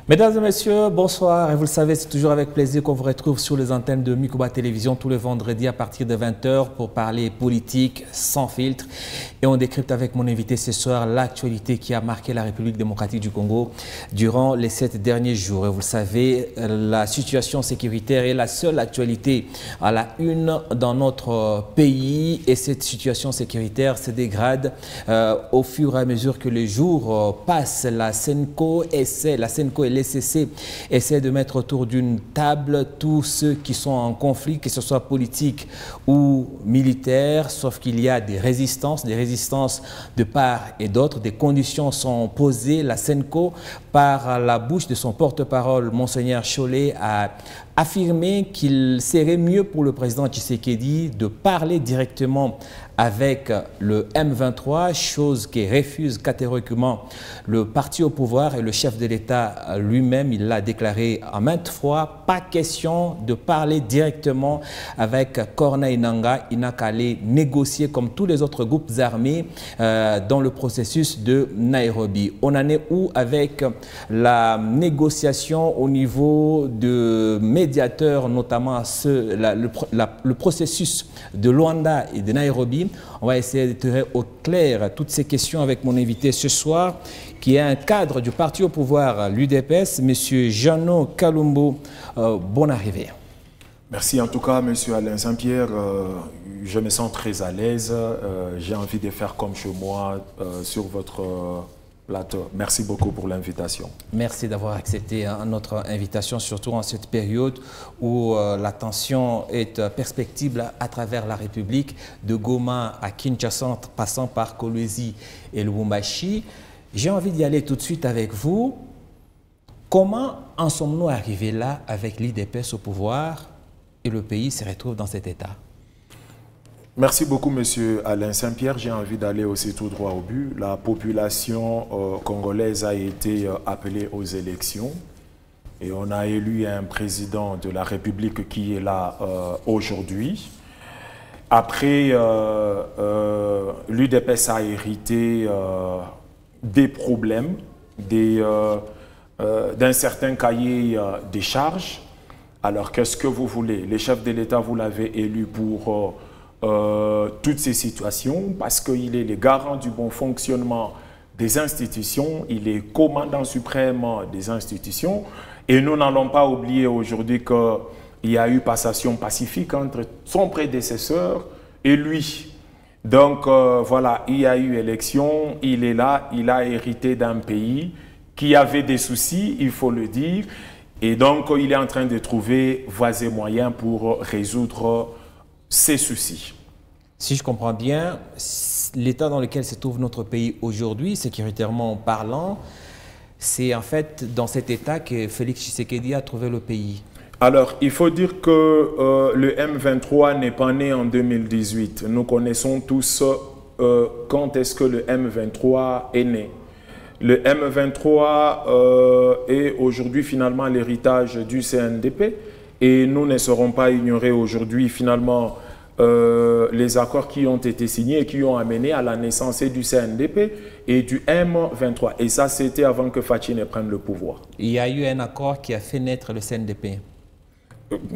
Mesdames et messieurs, bonsoir. Et vous le savez, c'est toujours avec plaisir qu'on vous retrouve sur les antennes de Mikuba Télévision tous les vendredis à partir de 20 h pour parler politique sans filtre. Et on décrypte avec mon invité ce soir l'actualité qui a marqué la République démocratique du Congo durant les 7 derniers jours. Et vous le savez, la situation sécuritaire est la seule actualité à la une dans notre pays. Et cette situation sécuritaire se dégrade au fur et à mesure que les jours passent. La SENCO et l'ECC essaient de mettre autour d'une table tous ceux qui sont en conflit, que ce soit politique ou militaire, sauf qu'il y a des résistances de part et d'autre. Des conditions sont posées. La SENCO, par la bouche de son porte-parole, Monseigneur Cholet, a affirmé qu'il serait mieux pour le président Tshisekedi de parler directement avec le M23, chose que refuse catégoriquement le parti au pouvoir et le chef de l'État lui-même. Il l'a déclaré à maintes fois, pas question de parler directement avec Corneille Nangaa. Il n'a qu'à aller négocier comme tous les autres groupes armés dans le processus de Nairobi. On en est où avec la négociation au niveau de médiateurs, notamment le processus de Luanda et de Nairobi? On va essayer de tirer au clair toutes ces questions avec mon invité ce soir, qui est un cadre du parti au pouvoir, l'UDPS, M. Jeannot Kalumbo. Bonne arrivée. Merci en tout cas, M. Alain Saint-Pierre. Je me sens très à l'aise. J'ai envie de faire comme chez moi sur votre plateau. Merci beaucoup pour l'invitation. Merci d'avoir accepté notre invitation, surtout en cette période où la tension est perspectible à travers la République, de Goma à Kinshasa, passant par Kolwezi et Lubumbashi. J'ai envie d'y aller tout de suite avec vous. Comment en sommes-nous arrivés là avec l'UDPS au pouvoir et le pays se retrouve dans cet état? Merci beaucoup, M. Alain Saint-Pierre. J'ai envie d'aller aussi tout droit au but. La population congolaise a été appelée aux élections et on a élu un président de la République qui est là aujourd'hui. Après, l'UDPS a hérité des problèmes, d'un certain cahier des charges. Alors, qu'est-ce que vous voulez? Les chefs de l'État, vous l'avez élu pour toutes ces situations parce qu'il est le garant du bon fonctionnement des institutions, il est commandant suprême des institutions et nous n'allons pas oublier aujourd'hui qu'il y a eu passation pacifique entre son prédécesseur et lui. Donc voilà, il y a eu élection, il est là, il a hérité d'un pays qui avait des soucis, il faut le dire, et donc il est en train de trouver voies et moyens pour résoudre ces soucis. Si je comprends bien, l'état dans lequel se trouve notre pays aujourd'hui, sécuritairement parlant, c'est en fait dans cet état que Félix Tshisekedi a trouvé le pays. Alors, il faut dire que le M23 n'est pas né en 2018. Nous connaissons tous quand est-ce que le M23 est né. Le M23 est aujourd'hui finalement l'héritage du CNDP et nous ne serons pas ignorer aujourd'hui finalement les accords qui ont été signés et qui ont amené à la naissance du CNDP et du M23. Et ça, c'était avant que Fachi ne prenne le pouvoir. Il y a eu un accord qui a fait naître le CNDP.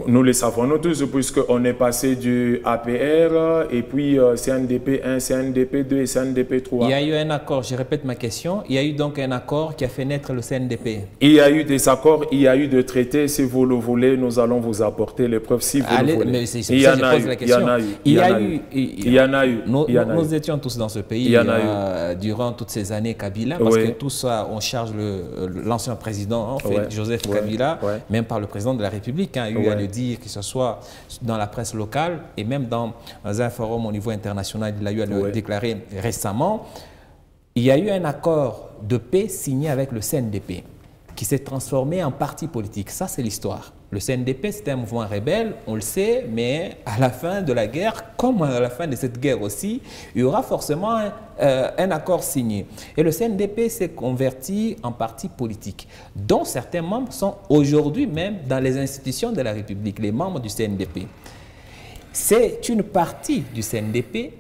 Nous le savons nous tous, puisqu'on est passé du APR et puis CNDP 1, CNDP 2 et CNDP 3. Il y a eu un accord, je répète ma question, il y a eu donc un accord qui a fait naître le CNDP. Il y a eu des accords, il y a eu des traités, si vous le voulez, nous allons vous apporter les preuves si vous le voulez. Mais c'est il y en a eu, il y en a eu. Il y en a eu. Nous étions tous dans ce pays durant toutes ces années Kabila, parce que tout ça, on charge l'ancien président, Joseph Kabila, même par le président de la République, hein, à le dire, que ce soit dans la presse locale et même dans un forum au niveau international, il a eu à le déclarer récemment. Il y a eu un accord de paix signé avec le CNDP qui s'est transformé en parti politique. Ça, c'est l'histoire. Le CNDP, c'était un mouvement rebelle, on le sait, mais à la fin de la guerre, comme à la fin de cette guerre aussi, il y aura forcément un accord signé. Et le CNDP s'est converti en parti politique, dont certains membres sont aujourd'hui même dans les institutions de la République, les membres du CNDP. C'est une partie du CNDP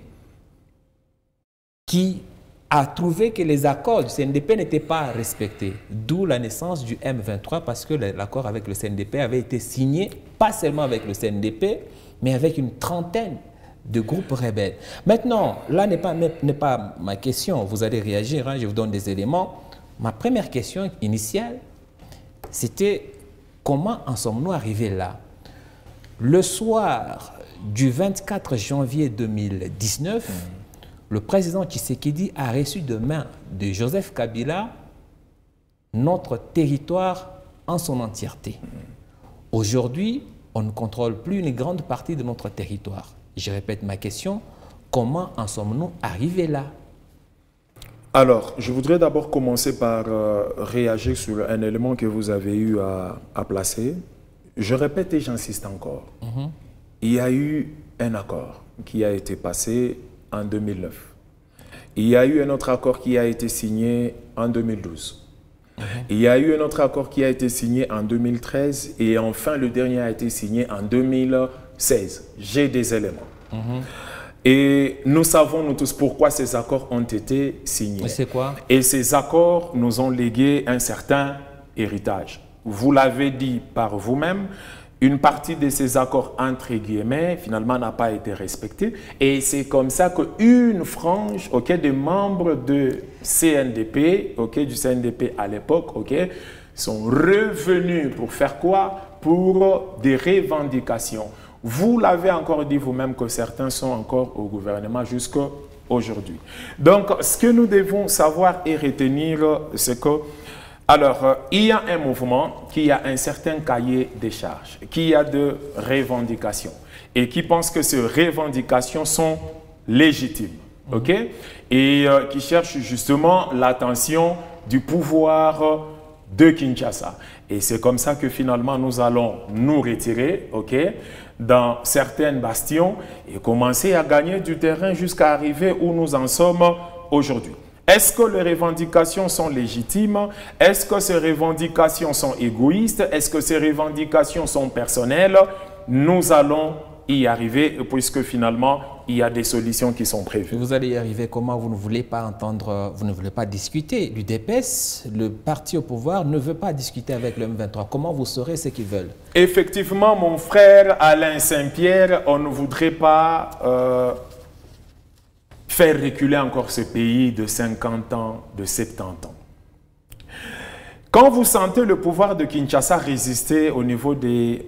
qui a trouvé que les accords du CNDP n'étaient pas respectés. D'où la naissance du M23, parce que l'accord avec le CNDP avait été signé, pas seulement avec le CNDP, mais avec une trentaine de groupes rebelles. Maintenant, là n'est pas ma question, vous allez réagir, hein, je vous donne des éléments. Ma première question initiale, c'était comment en sommes-nous arrivés là? Le soir du 24 janvier 2019, le président Tshisekedi a reçu de main de Joseph Kabila notre territoire en son entièreté. Aujourd'hui, on ne contrôle plus une grande partie de notre territoire. Je répète ma question, comment en sommes-nous arrivés là? Alors, je voudrais d'abord commencer par réagir sur un élément que vous avez eu à placer. Je répète et j'insiste encore. Il y a eu un accord qui a été passé en 2009. Il y a eu un autre accord qui a été signé en 2012. Il y a eu un autre accord qui a été signé en 2013 et enfin le dernier a été signé en 2016. J'ai des éléments. Et nous savons nous tous pourquoi ces accords ont été signés. Mais c'est quoi? Et ces accords nous ont légué un certain héritage. Vous l'avez dit par vous-même, une partie de ces accords, entre guillemets, finalement n'a pas été respectée. Et c'est comme ça qu'une frange des membres de CNDP, du CNDP à l'époque, sont revenus pour faire quoi? Pour des revendications. Vous l'avez encore dit vous-même que certains sont encore au gouvernement jusqu'à aujourd'hui. Donc, ce que nous devons savoir et retenir, c'est que alors, il y a un mouvement qui a un certain cahier des charges, qui a de revendications et qui pense que ces revendications sont légitimes, et qui cherche justement l'attention du pouvoir de Kinshasa. Et c'est comme ça que finalement nous allons nous retirer, dans certaines bastions et commencer à gagner du terrain jusqu'à arriver où nous en sommes aujourd'hui. Est-ce que les revendications sont légitimes? Est-ce que ces revendications sont égoïstes? Est-ce que ces revendications sont personnelles? Nous allons y arriver puisque finalement, il y a des solutions qui sont prévues. Vous allez y arriver comment? Vous ne voulez pas entendre, vous ne voulez pas discuter. L'UDPS, le parti au pouvoir, ne veut pas discuter avec le M23. Comment vous saurez ce qu'ils veulent? Effectivement, mon frère Alain Saint-Pierre, on ne voudrait pas faire reculer encore ce pays de 50 ans, de 70 ans. Quand vous sentez le pouvoir de Kinshasa résister au niveau de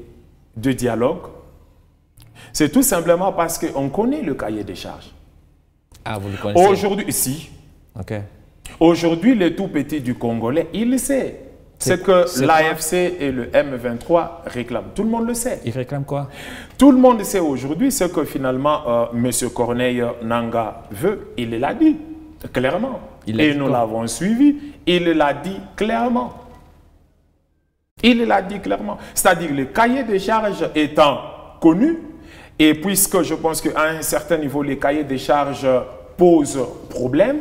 dialogue, c'est tout simplement parce qu'on connaît le cahier des charges. Ah, vous le connaissez? Aujourd'hui, ici, aujourd'hui, les tout petits du Congolais, il le sait. C'est que l'AFC et le M23 réclament. Tout le monde le sait. Ils réclament quoi? Tout le monde sait aujourd'hui ce que finalement M. Corneille Nangaa veut. Il l'a dit clairement. Et nous l'avons suivi. Il l'a dit clairement. Il l'a dit clairement. C'est-à-dire le cahier des charges étant connu, et puisque je pense qu'à un certain niveau, les cahiers des charges posent problème,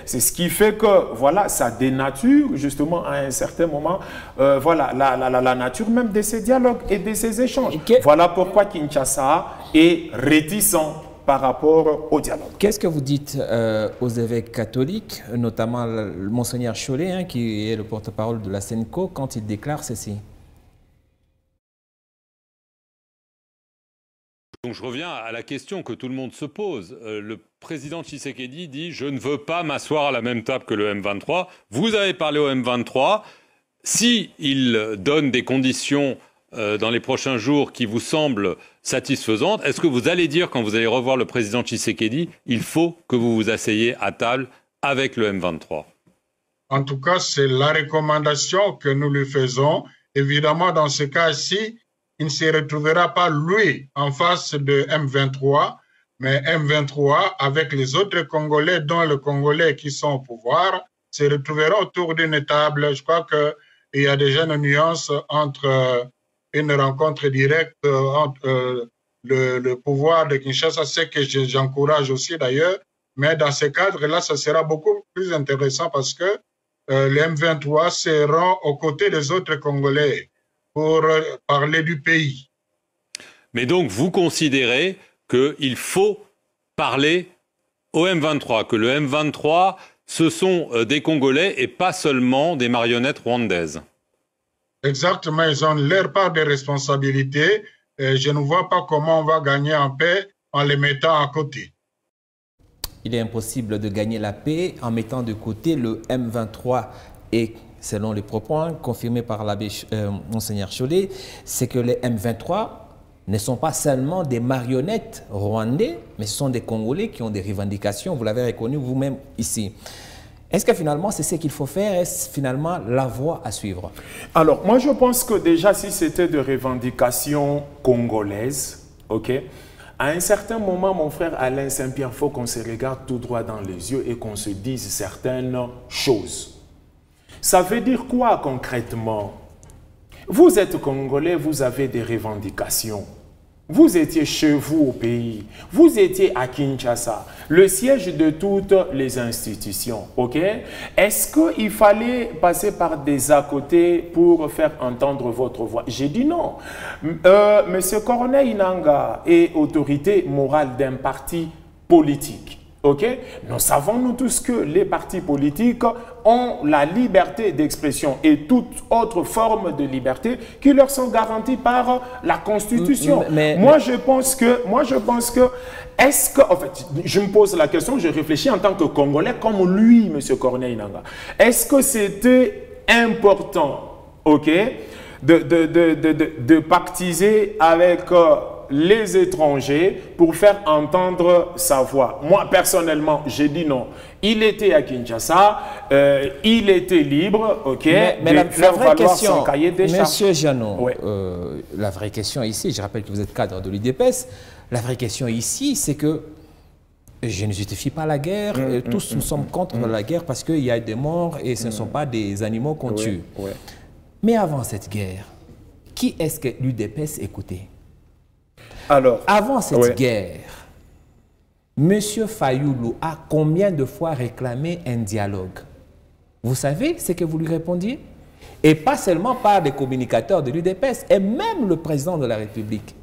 c'est ce qui fait que voilà, ça dénature justement à un certain moment voilà, la nature même de ces dialogues et de ces échanges. Voilà pourquoi Kinshasa est réticent par rapport au dialogue. Qu'est-ce que vous dites aux évêques catholiques, notamment le Monseigneur Cholet, qui est le porte-parole de la SENCO, quand il déclare ceci? Donc je reviens à la question que tout le monde se pose. Le président Tshisekedi dit « Je ne veux pas m'asseoir à la même table que le M23 ». Vous avez parlé au M23. S'il donne des conditions dans les prochains jours qui vous semblent satisfaisantes, est-ce que vous allez dire, quand vous allez revoir le président Tshisekedi, il faut que vous vous asseyez à table avec le M23? En tout cas, c'est la recommandation que nous lui faisons. Évidemment, dans ce cas-ci, il ne se retrouvera pas, lui, en face de M23, mais M23, avec les autres Congolais, dont les Congolais qui sont au pouvoir, se retrouveront autour d'une table. Je crois qu'il y a déjà une nuance entre une rencontre directe entre le pouvoir de Kinshasa, c'est que j'encourage aussi d'ailleurs, mais dans ce cadre-là, ça sera beaucoup plus intéressant parce que les M23 seront aux côtés des autres Congolais pour parler du pays. Mais donc, vous considérez qu'il faut parler au M23, que le M23, ce sont des Congolais et pas seulement des marionnettes rwandaises. Exactement, ils ont leur part de responsabilité. Et je ne vois pas comment on va gagner en paix en les mettant à côté. Il est impossible de gagner la paix en mettant de côté le M23 et selon les propos confirmés par l'abbé Monseigneur Chollet, c'est que les M23 ne sont pas seulement des marionnettes rwandais, mais ce sont des Congolais qui ont des revendications, vous l'avez reconnu vous-même ici. Est-ce que finalement c'est ce qu'il faut faire? Est-ce finalement la voie à suivre? Alors, moi je pense que déjà si c'était de revendications congolaises, ok, à un certain moment, mon frère Alain Saint-Pierre, il faut qu'on se regarde tout droit dans les yeux et qu'on se dise certaines choses. Ça veut dire quoi concrètement? Vous êtes Congolais, vous avez des revendications. Vous étiez chez vous au pays, vous étiez à Kinshasa, le siège de toutes les institutions, ok? Est-ce qu'il fallait passer par des à côté pour faire entendre votre voix? J'ai dit non. Monsieur Corneille Nangaa est autorité morale d'un parti politique. Ok? Nous savons nous tous que les partis politiques ont la liberté d'expression et toute autre forme de liberté qui leur sont garanties par la Constitution. Moi, je pense que, est-ce que, en fait, je me pose la question, je réfléchis en tant que Congolais comme lui, M. Corneille Nangaa. Est-ce que c'était important, ok, de pactiser avec les étrangers pour faire entendre sa voix? Moi, personnellement, j'ai dit non. Il était à Kinshasa, il était libre, ok, mais la vraie question, son cahier des charges. Monsieur Jeannot, ouais. La vraie question ici, je rappelle que vous êtes cadre de l'UDPS, la vraie question ici, c'est que je ne justifie pas la guerre, tous nous sommes contre la guerre parce qu'il y a des morts et ce ne sont pas des animaux qu'on tue. Ouais. Mais avant cette guerre, qui est-ce que l'UDPS écoutait? Alors, avant cette guerre, M. Fayoulou a combien de fois réclamé un dialogue? Vous savez ce que vous lui répondiez? Et pas seulement par des communicateurs de l'UDPS, et même le président de la République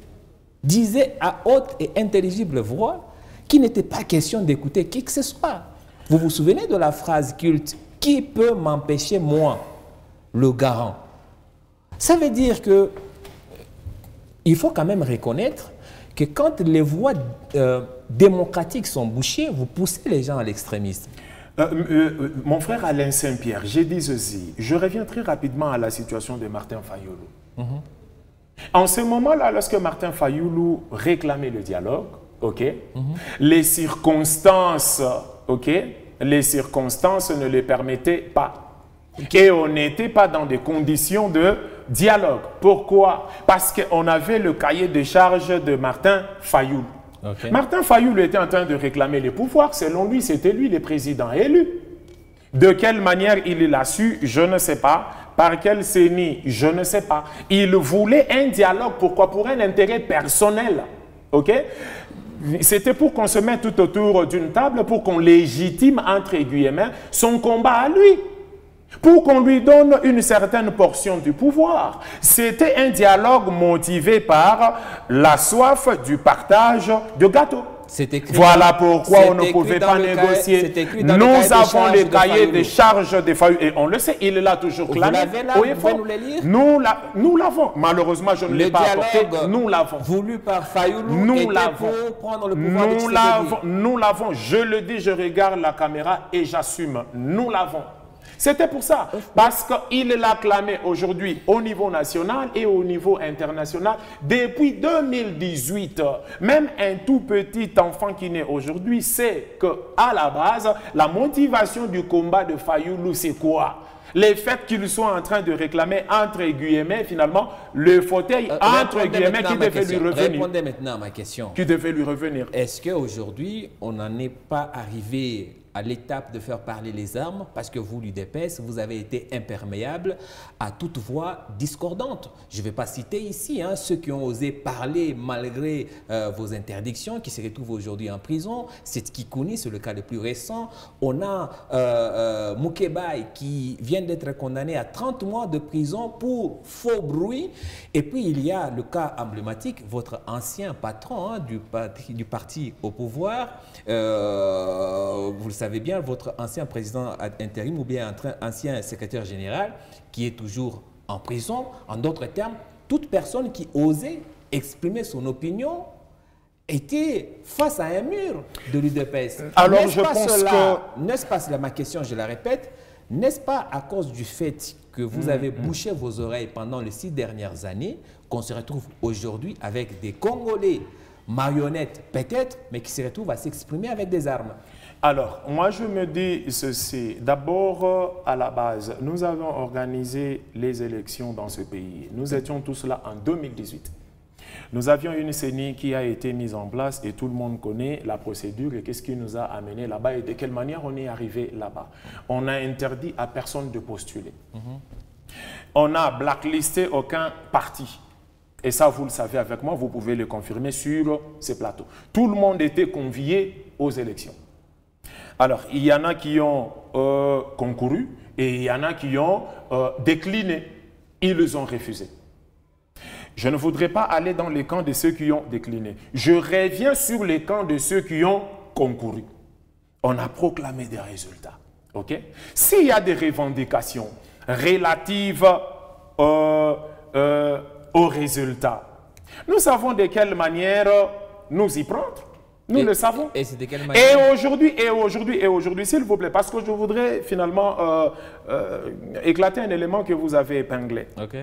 disait à haute et intelligible voix qu'il n'était pas question d'écouter qui que ce soit. Vous vous souvenez de la phrase culte « Qui peut m'empêcher, moi, le garant ?» Ça veut dire que il faut quand même reconnaître que quand les voies démocratiques sont bouchées, vous poussez les gens à l'extrémisme. Mon frère Alain Saint-Pierre, j'ai dit ceci. Je reviens très rapidement à la situation de Martin Fayoulou. En ce moment-là, lorsque Martin Fayoulou réclamait le dialogue, ok, les circonstances, ok, les circonstances ne le permettaient pas. Et on n'était pas dans des conditions de dialogue. Pourquoi? Parce qu'on avait le cahier de charges de Martin Fayoulou. Okay. Martin Fayoulou était en train de réclamer les pouvoirs. Selon lui, c'était lui le président élu. De quelle manière il l'a su, je ne sais pas. Par quel CENI, je ne sais pas. Il voulait un dialogue. Pourquoi? Pour un intérêt personnel. Ok? C'était pour qu'on se mette tout autour d'une table, pour qu'on légitime, entre guillemets, son combat à lui. Pour qu'on lui donne une certaine portion du pouvoir. C'était un dialogue motivé par la soif du partage de gâteaux. Voilà pourquoi on ne pouvait pas négocier. Nous avons les cahiers de charges de Fayoulou. Et on le sait, il l'a toujours clamé. Vous pouvez nous les lire? Nous l'avons. Malheureusement, je ne l'ai pas apporté. Nous l'avons. Voulu par Fayoulou, nous l'avons. Pour prendre le pouvoir nous l'avons. Je le dis, je regarde la caméra et j'assume. Nous l'avons. C'était pour ça, parce qu'il l'a clamé aujourd'hui au niveau national et au niveau international depuis 2018. Même un tout petit enfant qui naît aujourd'hui sait qu'à la base, la motivation du combat de Fayoulou, c'est quoi? Les faits qu'ils sont en train de réclamer, entre guillemets, finalement, le fauteuil, entre guillemets, qui devait lui revenir. Répondez maintenant à ma question. Qui devait lui revenir. Est-ce qu'aujourd'hui, on n'en est pas arrivé à l'étape de faire parler les armes parce que vous, l'UDPS, vous avez été imperméable à toute voix discordante. Je ne vais pas citer ici ceux qui ont osé parler malgré vos interdictions, qui se retrouvent aujourd'hui en prison. C'est Kikouni, c'est le cas le plus récent. On a Moukebaï qui vient d'être condamné à 30 mois de prison pour faux bruit. Et puis il y a le cas emblématique, votre ancien patron du parti au pouvoir, vous le savez bien, votre ancien président intérim ou bien ancien secrétaire général qui est toujours en prison. En d'autres termes, toute personne qui osait exprimer son opinion était face à un mur de l'UDPS. Alors je pense que... N'est-ce pas, ma question, je la répète, n'est-ce pas à cause du fait que vous avez bouché vos oreilles pendant les 6 dernières années qu'on se retrouve aujourd'hui avec des Congolais marionnettes peut-être, mais qui se retrouvent à s'exprimer avec des armes? Alors, moi je me dis ceci. D'abord, à la base, nous avons organisé les élections dans ce pays. Nous étions tous là en 2018. Nous avions une CENI qui a été mise en place et tout le monde connaît la procédure et qu'est-ce qui nous a amené là-bas et de quelle manière on est arrivé là-bas. On a interdit à personne de postuler. On n'a blacklisté aucun parti. Et ça, vous le savez avec moi, vous pouvez le confirmer sur ces plateaux. Tout le monde était convié aux élections. Alors, il y en a qui ont concouru et il y en a qui ont décliné. Ils les ont refusés. Je ne voudrais pas aller dans les camps de ceux qui ont décliné. Je reviens sur les camps de ceux qui ont concouru. On a proclamé des résultats. Okay? S'il y a des revendications relatives aux résultats, nous savons de quelle manière nous y prendre. Nous le savons. Et c'est de quelle manière? Et aujourd'hui, s'il vous plaît, parce que je voudrais finalement éclater un élément que vous avez épinglé. Ok.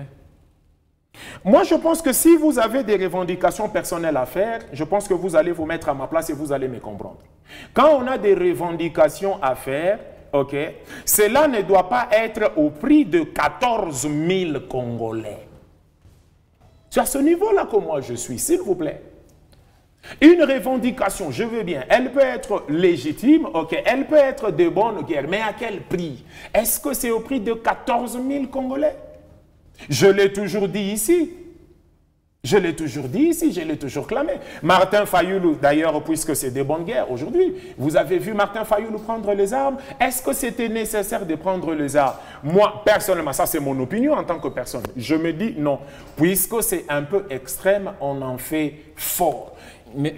Moi, je pense que si vous avez des revendications personnelles à faire, je pense que vous allez vous mettre à ma place et vous allez me comprendre. Quand on a des revendications à faire, ok, cela ne doit pas être au prix de 14 000 Congolais. C'est à ce niveau-là que moi je suis, s'il vous plaît. Une revendication, je veux bien, elle peut être légitime, ok, elle peut être de bonne guerre, mais à quel prix? Est-ce que c'est au prix de 14 000 Congolais? Je l'ai toujours dit ici. Je l'ai toujours dit ici, je l'ai toujours clamé. Martin Fayoulou, d'ailleurs, puisque c'est des bonnes guerres aujourd'hui, vous avez vu Martin Fayoulou prendre les armes. Est-ce que c'était nécessaire de prendre les armes? Moi, personnellement, ça c'est mon opinion en tant que personne. Je me dis non. Puisque c'est un peu extrême, on en fait fort.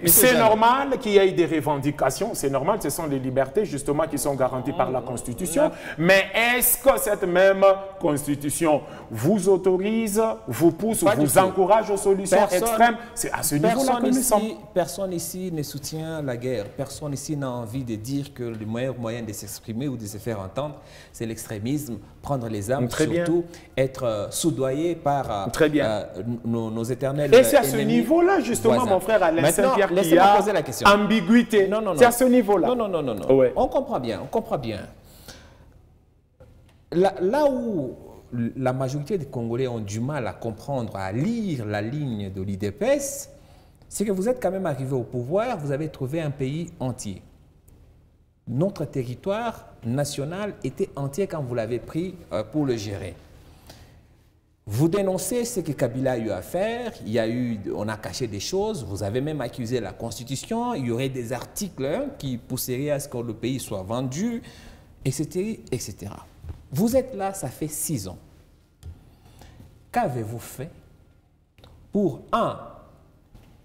C'est normal qu'il y ait des revendications, c'est normal, ce sont les libertés justement qui sont garanties par la Constitution. Mais est-ce que cette même Constitution vous autorise, vous pousse, vous encourage aux solutions extrêmes? C'est à ce niveau-là que nous sommes. Personne ici ne soutient la guerre. Personne ici n'a envie de dire que le meilleur moyen de s'exprimer ou de se faire entendre, c'est l'extrémisme, prendre les armes, surtout être soudoyé par nos éternels ennemis. Et c'est à ce niveau-là justement, mon frère Alain Saint-Pierre, qui a ambiguïté. C'est à ce niveau-là. Non. Ouais. On comprend bien, on comprend bien. Là où la majorité des Congolais ont du mal à comprendre, à lire la ligne de l'UDPS, c'est que vous êtes quand même arrivé au pouvoir, vous avez trouvé un pays entier. Notre territoire national était entier quand vous l'avez pris pour le gérer. Vous dénoncez ce que Kabila a eu à faire, on a caché des choses, vous avez même accusé la Constitution, il y aurait des articles qui pousseraient à ce que le pays soit vendu, etc., etc. Vous êtes là, ça fait 6 ans. Qu'avez-vous fait pour,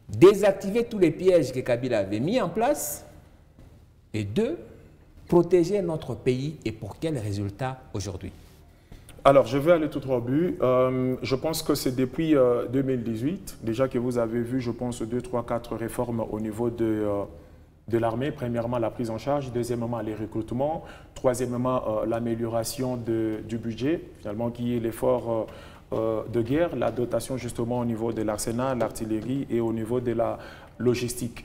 désactiver tous les pièges que Kabila avait mis en place, et 2, protéger notre pays, et pour quel résultat aujourd'hui? Alors, je vais aller tout droit au but. Je pense que c'est depuis 2018, déjà que vous avez vu, je pense, 2, 3, 4 réformes au niveau de l'armée. Premièrement, la prise en charge. Deuxièmement, les recrutements. Troisièmement, l'amélioration du budget, finalement, qui est l'effort de guerre, la dotation justement au niveau de l'arsenal, l'artillerie et au niveau de la logistique.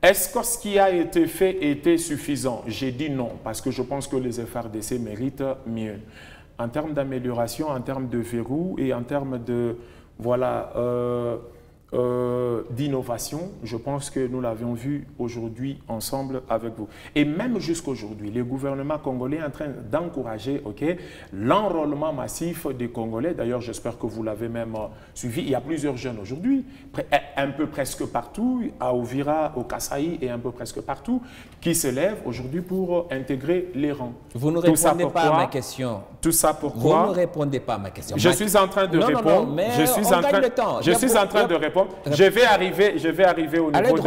Est-ce que ce qui a été fait était suffisant? J'ai dit non, parce que je pense que les FARDC méritent mieux. En termes d'amélioration, en termes de verrou et en termes de d'innovation, je pense que nous l'avions vu aujourd'hui ensemble avec vous. Et même jusqu'aujourd'hui, le gouvernement congolais est en train d'encourager l'enrôlement massif des Congolais. D'ailleurs, j'espère que vous l'avez même suivi. Il y a plusieurs jeunes aujourd'hui, un peu presque partout, à Uvira, au Kasaï et un peu presque partout, qui se lèvent aujourd'hui pour intégrer les rangs. Vous ne répondez pas à ma question. Tout ça pourquoi? Vous ne répondez pas à ma question. Je suis en train de répondre. Non, mais je suis en train de répondre. Je vais arriver au niveau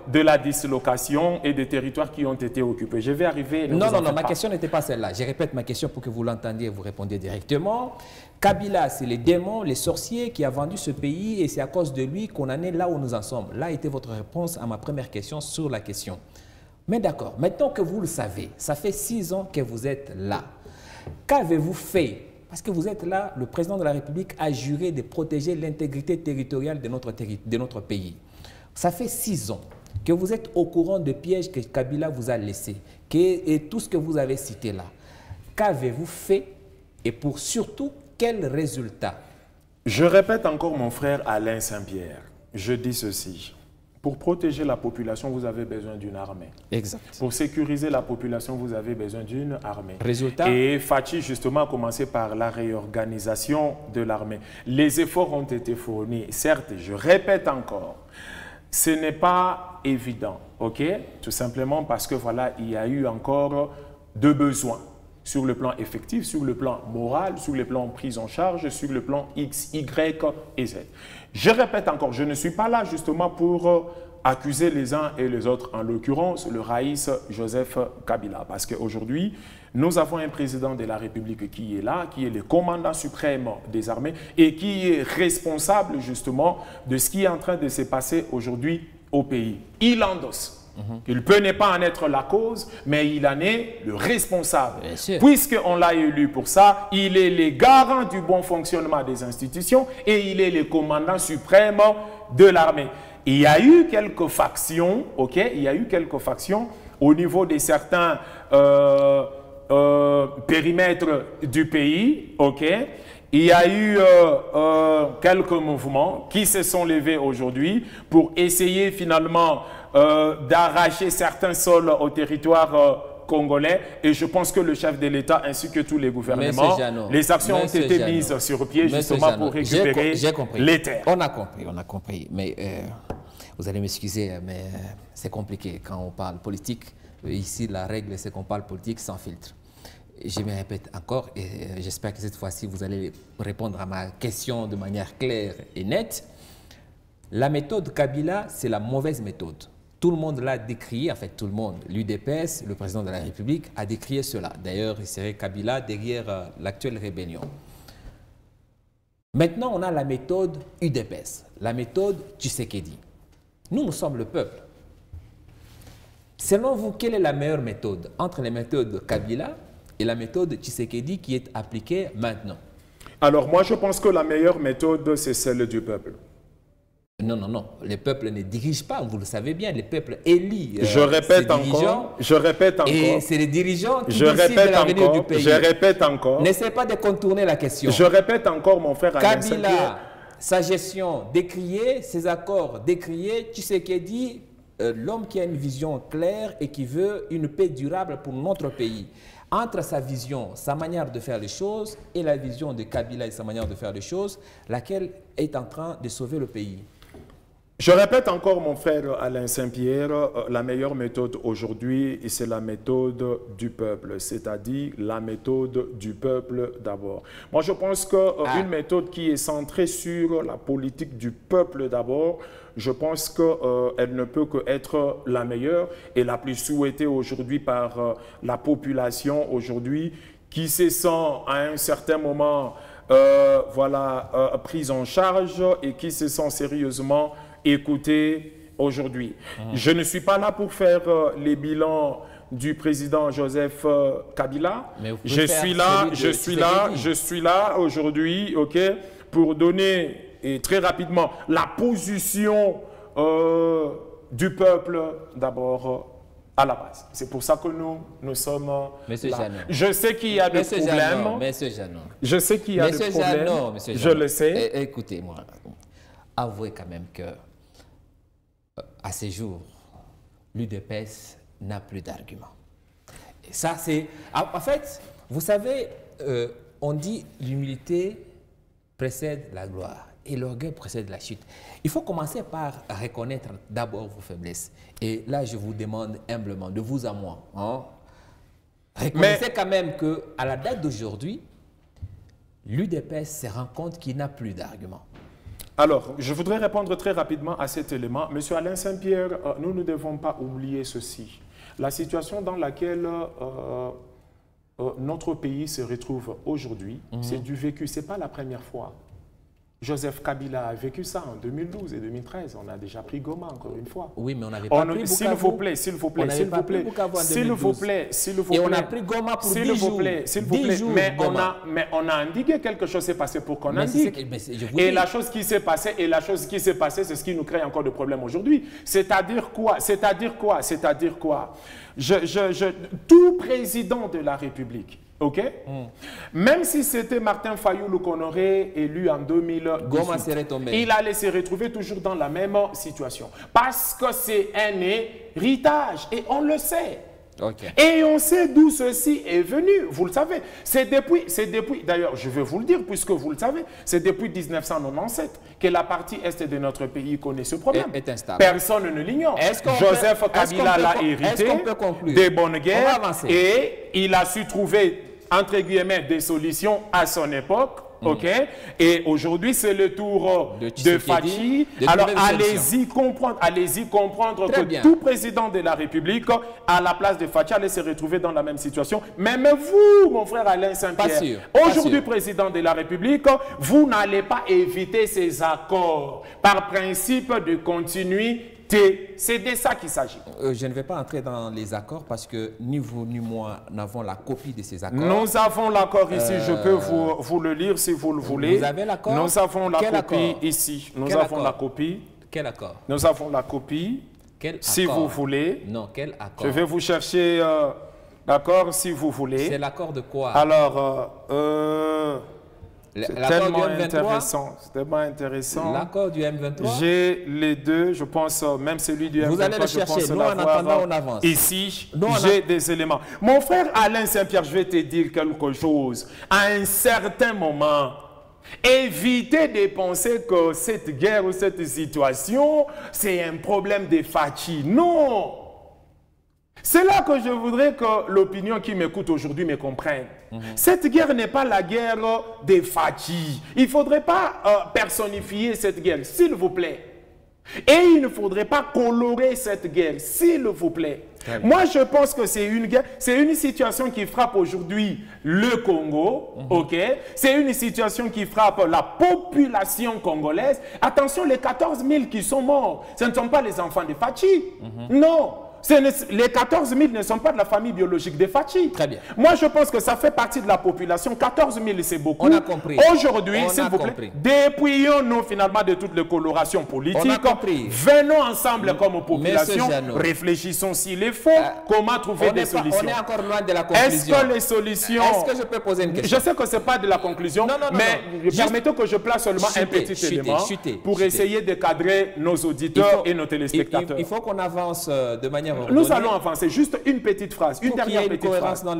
de la dislocation et des territoires qui ont été occupés. Je vais arriver... Non, ma question n'était pas celle-là. Je répète ma question pour que vous l'entendiez et vous répondiez directement. Kabila, c'est les démons, les sorciers qui a vendu ce pays et c'est à cause de lui qu'on en est là où nous en sommes. Là était votre réponse à ma première question sur la question. Mais d'accord, maintenant que vous le savez, ça fait 6 ans que vous êtes là. Qu'avez-vous fait? Parce que vous êtes là, le président de la République a juré de protéger l'intégrité territoriale de notre pays. Ça fait 6 ans que vous êtes au courant de pièges que Kabila vous a laissés, et tout ce que vous avez cité là. Qu'avez-vous fait et pour surtout, quels résultats? Je répète encore mon frère Alain Saint-Pierre, je dis ceci. Pour protéger la population, vous avez besoin d'une armée. Exact. Pour sécuriser la population, vous avez besoin d'une armée. Résultat? Et Fachi, justement, a commencé par la réorganisation de l'armée. Les efforts ont été fournis. Certes, je répète encore, ce n'est pas évident, ok? Tout simplement parce que, voilà, il y a eu encore 2 besoins. Sur le plan effectif, sur le plan moral, sur le plan prise en charge, sur le plan X, Y et Z. Je répète encore, je ne suis pas là justement pour accuser les uns et les autres, en l'occurrence le Raïs Joseph Kabila, parce qu'aujourd'hui, nous avons un président de la République qui est là, qui est le commandant suprême des armées et qui est responsable justement de ce qui est en train de se passer aujourd'hui au pays. Il endosse. Il peut ne pas en être la cause, mais il en est le responsable. Puisqu'on l'a élu pour ça, il est le garant du bon fonctionnement des institutions et il est le commandant suprême de l'armée. Il y a eu quelques factions, ok? Il y a eu quelques factions au niveau de certains périmètres du pays, ok? Il y a eu quelques mouvements qui se sont levés aujourd'hui pour essayer finalement d'arracher certains sols au territoire congolais. Et je pense que le chef de l'État ainsi que tous les gouvernements, les actions ont été mises sur pied justement pour récupérer les terres. On a compris. Mais vous allez m'excuser, mais c'est compliqué quand on parle politique. Ici, la règle, c'est qu'on parle politique sans filtre. Je me répète encore et j'espère que cette fois-ci, vous allez répondre à ma question de manière claire et nette. La méthode Kabila, c'est la mauvaise méthode. Tout le monde l'a décrié, en fait tout le monde. L'UDPS, le président de la République, a décrié cela. D'ailleurs, il serait Kabila derrière l'actuelle rébellion. Maintenant, on a la méthode UDPS, la méthode Tshisekedi. Nous sommes le peuple. Selon vous, quelle est la meilleure méthode entre les méthodes Kabila et la méthode Tshisekedi qui est appliquée maintenant? Alors moi, je pense que la meilleure méthode, c'est celle du peuple. Non. Le peuple ne dirige pas, vous le savez bien. Le peuple élit je répète encore. Et c'est les dirigeants qui décident de l'avenir du pays. Je répète encore. N'essaie pas de contourner la question. Je répète encore, mon frère Alain Saint-Pierre. Kabila, sa gestion décriée, ses accords décriés, Tshisekedi, l'homme qui a une vision claire et qui veut une paix durable pour notre pays. Entre sa vision, sa manière de faire les choses et la vision de Kabila et sa manière de faire les choses, laquelle est en train de sauver le pays? Je répète encore, mon frère Alain Saint-Pierre, la meilleure méthode aujourd'hui, c'est la méthode du peuple, c'est-à-dire la méthode du peuple d'abord. Moi, je pense qu'une méthode qui est centrée sur la politique du peuple d'abord, je pense qu'elle ne peut qu'être la meilleure et la plus souhaitée aujourd'hui par la population aujourd'hui qui se sent à un certain moment prise en charge et qui se sent sérieusement écoutée aujourd'hui. Je ne suis pas là pour faire les bilans du président Joseph Kabila. Je suis là aujourd'hui, ok, pour donner et très rapidement la position du peuple d'abord à la base. C'est pour ça que nous sommes là. Je sais qu'il y a des problèmes. Monsieur Jeannot. Je sais qu'il y a des problèmes. Je le sais. Écoutez-moi. avouez quand même que, à ces jours, l'UDPS n'a plus d'arguments. Et ça, c'est... En fait, vous savez, on dit l'humilité précède la gloire et l'orgueil précède la chute. Il faut commencer par reconnaître d'abord vos faiblesses. Et là, je vous demande humblement, de vous à moi, hein, reconnaissez quand même qu'à la date d'aujourd'hui, l'UDPS se rend compte qu'il n'a plus d'arguments. Alors, je voudrais répondre très rapidement à cet élément. Monsieur Alain Saint-Pierre, nous ne devons pas oublier ceci. La situation dans laquelle notre pays se retrouve aujourd'hui, c'est du vécu. Ce n'est pas la première fois. Joseph Kabila a vécu ça en 2012 et 2013. On a déjà pris Goma, encore une fois. Oui, mais on n'avait pas pris Bukavu. S'il vous plaît, s'il vous plaît, s'il vous plaît. S'il vous plaît, s'il vous plaît. Et on a pris Goma pour 10 jours. S'il vous plaît, mais on a indiqué quelque chose s'est passé pour qu'on indique. Et la chose qui s'est passée, c'est ce qui nous crée encore de problèmes aujourd'hui. C'est-à-dire quoi? Tout président de la République, ok? Même si c'était Martin Fayoulou qu'on aurait élu en 2018, il allait se retrouver toujours dans la même situation. Parce que c'est un héritage et on le sait. Okay. Et on sait d'où ceci est venu, vous le savez. C'est depuis, d'ailleurs, je vais vous le dire, puisque vous le savez, c'est depuis 1997 que la partie est de notre pays connaît ce problème. Est instable. Personne ne l'ignore. Joseph Kabila l'a hérité des bonnes guerres et il a su trouver, entre guillemets, des solutions à son époque. Ok, et aujourd'hui c'est le tour de Fachi. Alors allez-y comprendre que tout président de la République, à la place de Fachi, allait se retrouver dans la même situation. Même vous, mon frère Alain Saint-Pierre, aujourd'hui président de la République, vous n'allez pas éviter ces accords par principe de continuité. C'est de ça qu'il s'agit. Je ne vais pas entrer dans les accords parce que ni vous ni moi n'avons la copie de ces accords. Nous avons l'accord ici, je peux vous le lire si vous le voulez. Vous avez l'accord? Nous avons la copie ici. Nous avons la copie. Quel accord? Nous avons la copie. Quel si accord? vous voulez. Non, quel accord? Je vais vous chercher l'accord si vous voulez. C'est l'accord de quoi? Alors, c'est tellement intéressant. C'est tellement intéressant. L'accord du M23? J'ai les deux, je pense, même celui du M23. Vous allez le chercher. Nous, en attendant, on avance. Ici, j'ai des éléments. Mon frère Alain Saint-Pierre, je vais te dire quelque chose. À un certain moment, évitez de penser que cette guerre ou cette situation, c'est un problème de fatigue. Non! C'est là que je voudrais que l'opinion qui m'écoute aujourd'hui me comprenne. Cette guerre n'est pas la guerre des fatigues. Il ne faudrait pas personnifier cette guerre, s'il vous plaît. Et il ne faudrait pas colorer cette guerre, s'il vous plaît. Moi, je pense que c'est une guerre, c'est une situation qui frappe aujourd'hui le Congo, ok? C'est une situation qui frappe la population congolaise. Attention, les 14 000 qui sont morts, ce ne sont pas les enfants de Fachi. Non. Les 14 000 ne sont pas de la famille biologique des Fachi. Très bien. Moi, je pense que ça fait partie de la population. 14 000, c'est beaucoup. On a compris. Aujourd'hui, s'il vous plaît, dépouillons-nous finalement de toutes les colorations politiques. On a compris. Venons ensemble comme population. Réfléchissons s'il est faux. Comment trouver des solutions. On est encore loin de la conclusion. Est-ce que les solutions... Est-ce que je peux poser une question? Je sais que ce n'est pas de la conclusion, mais permettez que je place seulement un petit élément pour essayer de cadrer nos auditeurs et nos téléspectateurs. Il faut qu'on avance de manière... Nous allons avancer. Juste une petite phrase, une dernière petite phrase. Dans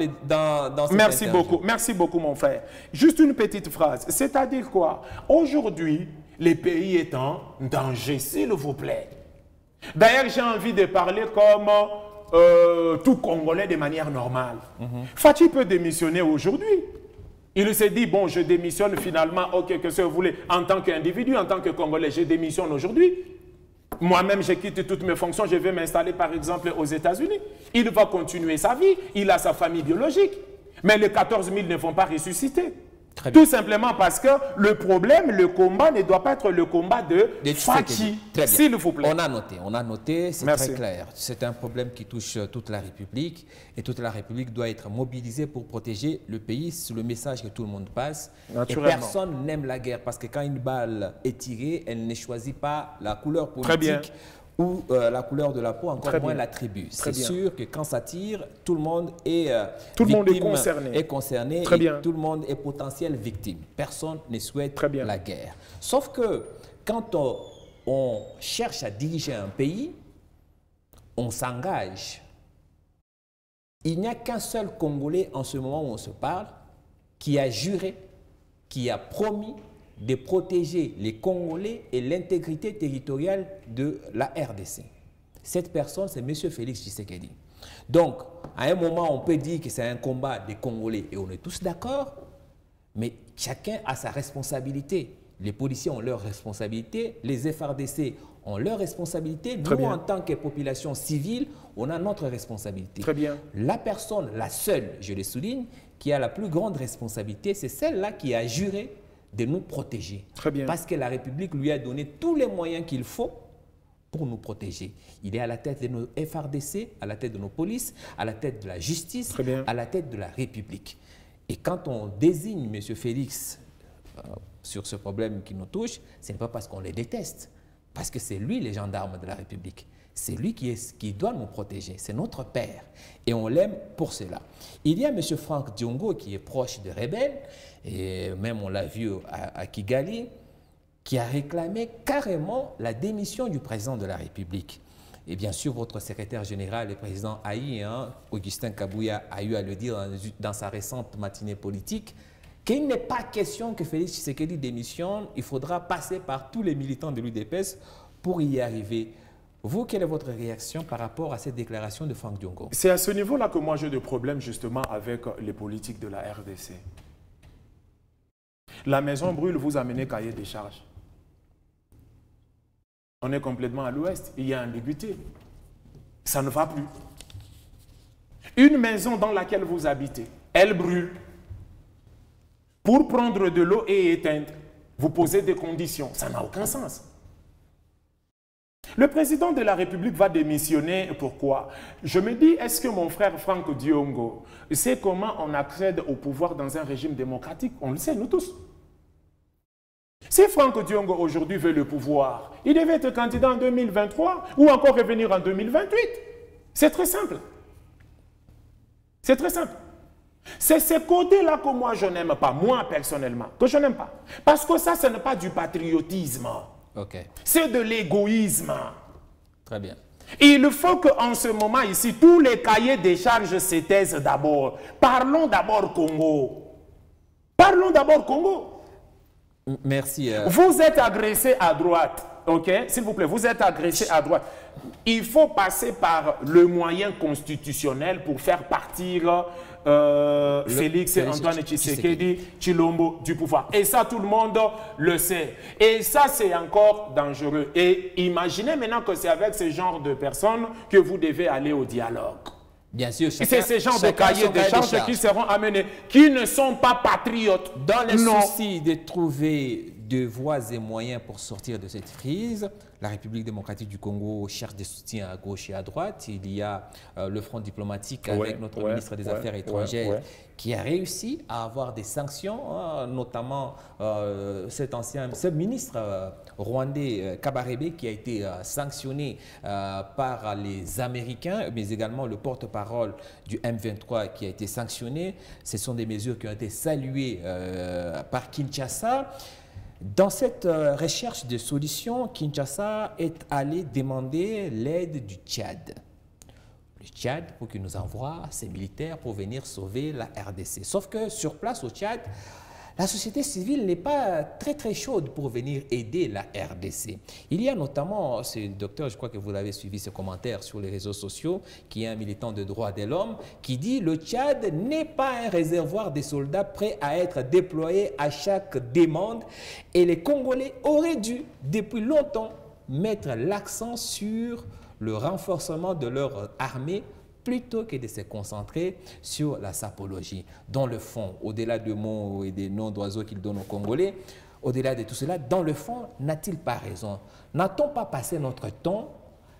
merci beaucoup, merci beaucoup mon frère. Juste une petite phrase. C'est-à-dire quoi? Aujourd'hui, le pays est en danger, s'il vous plaît. D'ailleurs, j'ai envie de parler comme tout Congolais de manière normale. Fachi peut démissionner aujourd'hui. Il s'est dit, bon, je démissionne finalement, ok, que ce que vous voulez, en tant qu'individu, en tant que Congolais, je démissionne aujourd'hui. Moi-même, j'ai quitté toutes mes fonctions, je vais m'installer par exemple aux États-Unis. Il va continuer sa vie, il a sa famille biologique. Mais les 14 000 ne vont pas ressusciter. Tout simplement parce que le problème, le combat ne doit pas être le combat de Fachi, s'il vous plaît. On a noté, c'est très clair. C'est un problème qui touche toute la République et toute la République doit être mobilisée pour protéger le pays. C'est le message que tout le monde passe. Et personne n'aime la guerre parce que quand une balle est tirée, elle ne choisit pas la couleur politique ou la couleur de la peau, encore moins la tribu. C'est sûr que quand ça tire, tout le monde est concerné et tout le monde est potentiel victime. Personne ne souhaite la guerre. Sauf que quand on cherche à diriger un pays, on s'engage. Il n'y a qu'un seul Congolais en ce moment où on se parle qui a juré, qui a promis de protéger les Congolais et l'intégrité territoriale de la RDC. Cette personne, c'est M. Félix Tshisekedi. Donc, à un moment, on peut dire que c'est un combat des Congolais et on est tous d'accord, mais chacun a sa responsabilité. Les policiers ont leur responsabilité, les FRDC ont leur responsabilité. Nous, en tant que population civile, on a notre responsabilité. Très bien. La personne, la seule, je le souligne, qui a la plus grande responsabilité, c'est celle-là qui a juré de nous protéger. Très bien. Parce que la République lui a donné tous les moyens qu'il faut pour nous protéger. Il est à la tête de nos FRDC, à la tête de nos polices, à la tête de la justice, à la tête de la République. Et quand on désigne M. Félix sur ce problème qui nous touche, ce n'est pas parce qu'on les déteste, parce que c'est lui le gendarme de la République. C'est lui qui doit nous protéger, c'est notre père. Et on l'aime pour cela. Il y a M. Franck Diongo qui est proche des rebelles, et même on l'a vu à Kigali, qui a réclamé carrément la démission du président de la République. Et bien sûr, votre secrétaire général, le président Haï, Augustin Kabouya, a eu à le dire dans sa récente matinée politique, qu'il n'est pas question que Félix Tshisekedi démissionne, il faudra passer par tous les militants de l'UDPS pour y arriver. Vous, quelle est votre réaction par rapport à cette déclaration de Franck Diongo? C'est à ce niveau-là que moi j'ai des problèmes justement avec les politiques de la RDC. La maison brûle, vous amenez cahier des charges. On est complètement à l'ouest, il y a ambiguïté. Ça ne va plus. Une maison dans laquelle vous habitez, elle brûle. Pour prendre de l'eau et éteindre, vous posez des conditions. Ça n'a aucun sens. Le président de la République va démissionner. Pourquoi? Je me dis, est-ce que mon frère Franck Diongo sait comment on accède au pouvoir dans un régime démocratique? On le sait, nous tous. Si Franck Diongo aujourd'hui veut le pouvoir, il devait être candidat en 2023 ou encore revenir en 2028. C'est très simple. C'est très simple. C'est ce côté-là que moi je n'aime pas, moi personnellement, que je n'aime pas. Parce que ça, ce n'est pas du patriotisme. C'est de l'égoïsme. Très bien. Il faut qu'en ce moment ici, tous les cahiers des charges se taisent d'abord. Parlons d'abord Congo. Parlons d'abord Congo. Merci. Vous êtes agressé à droite, ok? S'il vous plaît, vous êtes agressé à droite. Il faut passer par le moyen constitutionnel pour faire partir Félix Antoine Tshisekedi Tshilombo du pouvoir. Et ça, tout le monde le sait. Et ça, c'est encore dangereux. Et imaginez maintenant que c'est avec ce genre de personnes que vous devez aller au dialogue. Bien sûr, c'est ce genre de cahiers de charges qui seront amenés, qui ne sont pas patriotes. Dans le souci de trouver de voies et moyens pour sortir de cette crise, la République démocratique du Congo cherche des soutiens à gauche et à droite. Il y a le front diplomatique avec notre ministre des Affaires étrangères qui a réussi à avoir des sanctions, notamment ce ministre rwandais Kabarebe qui a été sanctionné par les Américains, mais également le porte-parole du M23 qui a été sanctionné. Ce sont des mesures qui ont été saluées par Kinshasa. Dans cette recherche de solutions, Kinshasa est allé demander l'aide du Tchad. Le Tchad pour qu'il nous envoie ses militaires pour venir sauver la RDC. Sauf que sur place au Tchad, la société civile n'est pas très chaude pour venir aider la RDC. Il y a notamment ce docteur, je crois que vous avez suivi ce commentaire sur les réseaux sociaux, qui est un militant de droits de l'homme, qui dit « Le Tchad n'est pas un réservoir de soldats prêts à être déployés à chaque demande et les Congolais auraient dû, depuis longtemps, mettre l'accent sur le renforcement de leur armée plutôt que de se concentrer sur la sapologie. Dans le fond, au-delà de mots et des noms d'oiseaux qu'il donne aux Congolais, au-delà de tout cela, dans le fond, n'a-t-il pas raison? N'a-t-on pas passé notre temps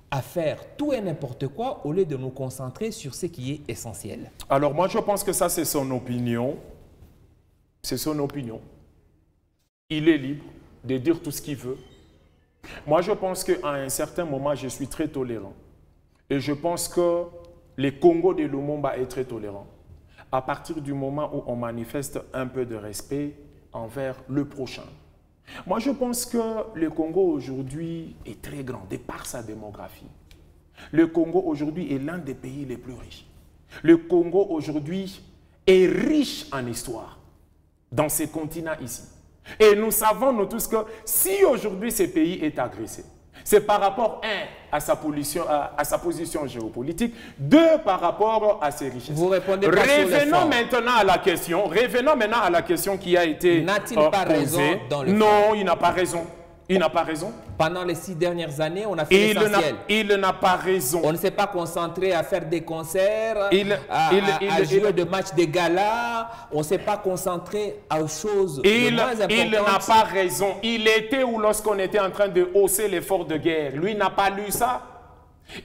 à faire tout et n'importe quoi au lieu de nous concentrer sur ce qui est essentiel? Alors moi, je pense que ça, c'est son opinion. C'est son opinion. Il est libre de dire tout ce qu'il veut. Moi, je pense qu'à un certain moment, je suis très tolérant. Et je pense que les Congo de Lumumba est très tolérant. À partir du moment où on manifeste un peu de respect envers le prochain. Moi, je pense que le Congo aujourd'hui est très grand, de par sa démographie. Le Congo aujourd'hui est l'un des pays les plus riches. Le Congo aujourd'hui est riche en histoire dans ces continents ici. Et nous savons, nous tous, que si aujourd'hui ce pays est agressé, c'est par rapport, un, à sa position géopolitique, deux, par rapport à ses richesses. Vous répondez pas sur le fond. Revenons maintenant à la question qui a été N'a-t-il pas raison dans le fond? Non, il n'a pas raison. Il n'a pas raison. Pendant les 6 dernières années, on a fait l'essentiel. Il n'a pas raison. On ne s'est pas concentré à faire des concerts, à jouer de matchs de gala. On ne s'est pas concentré aux choses les moins importantes. Il n'a pas raison. Il était où lorsqu'on était en train de hausser l'effort de guerre? Lui n'a pas lu ça.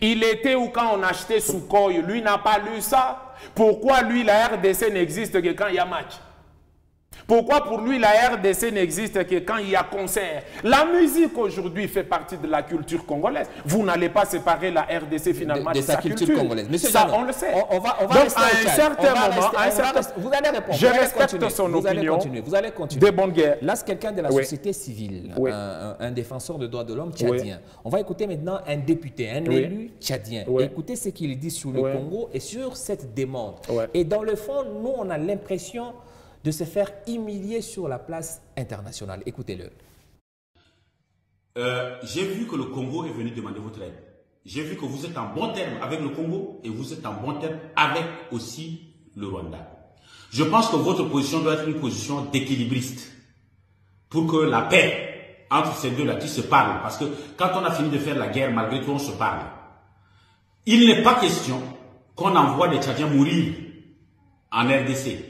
Il était où quand on achetait Sukhoi? Lui n'a pas lu ça. Pourquoi lui, la RDC n'existe que quand il y a match? Pourquoi pour lui la RDC n'existe que quand il y a concert? La musique aujourd'hui fait partie de la culture congolaise. Vous n'allez pas séparer la RDC finalement de sa culture congolaise. Monsieur ça, Janon, on le sait. On va donc rester à un certain moment, vous allez répondre. Je respecte son opinion. Vous allez continuer. Des bonnes guerres. Là, c'est quelqu'un de la société civile, un défenseur des droits de l'homme tchadien. On va écouter maintenant un député, un élu tchadien. Écoutez ce qu'il dit sur le Congo et sur cette demande. Et dans le fond, nous, on a l'impression de se faire humilier sur la place internationale. Écoutez-le. J'ai vu que le Congo est venu demander votre aide. J'ai vu que vous êtes en bon terme avec le Congo et vous êtes en bon terme avec aussi le Rwanda. Je pense que votre position doit être une position d'équilibriste pour que la paix entre ces deux-là qui se parlent. Parce que quand on a fini de faire la guerre, malgré tout, on se parle. Il n'est pas question qu'on envoie des Tchadiens mourir en RDC.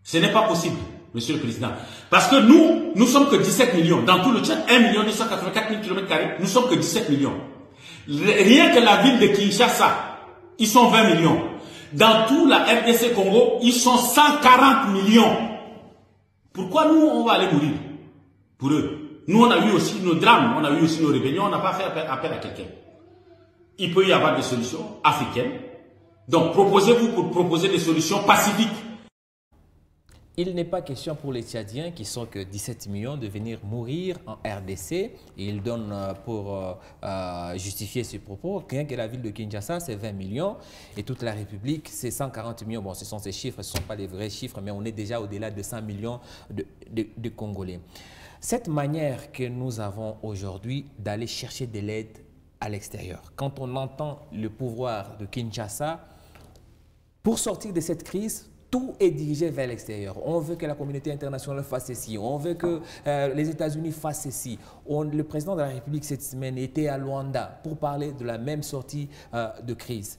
Ce n'est pas possible, Monsieur le Président. Parce que nous sommes que 17 millions. Dans tout le Tchad, 1 284 000 km², nous sommes que 17 millions. Rien que la ville de Kinshasa, ils sont 20 millions. Dans tout la RDC Congo, ils sont 140 millions. Pourquoi nous, on va aller mourir pour eux? Nous, on a eu aussi nos drames, on a eu aussi nos rébellions, on n'a pas fait appel à quelqu'un. Il peut y avoir des solutions africaines. Donc, proposez-vous pour proposer des solutions pacifiques. Il n'est pas question pour les Tchadiens, qui sont que 17 millions, de venir mourir en RDC. Et il donne pour justifier ses propos, rien que la ville de Kinshasa, c'est 20 millions. Et toute la République, c'est 140 millions. Bon, ce sont ces chiffres, ce ne sont pas les vrais chiffres, mais on est déjà au-delà de 100 millions de Congolais. Cette manière que nous avons aujourd'hui d'aller chercher de l'aide à l'extérieur, quand on entend le pouvoir de Kinshasa, pour sortir de cette crise, tout est dirigé vers l'extérieur. On veut que la communauté internationale fasse ceci. On veut que les États-Unis fassent ceci. Le président de la République cette semaine était à Luanda pour parler de la même sortie de crise.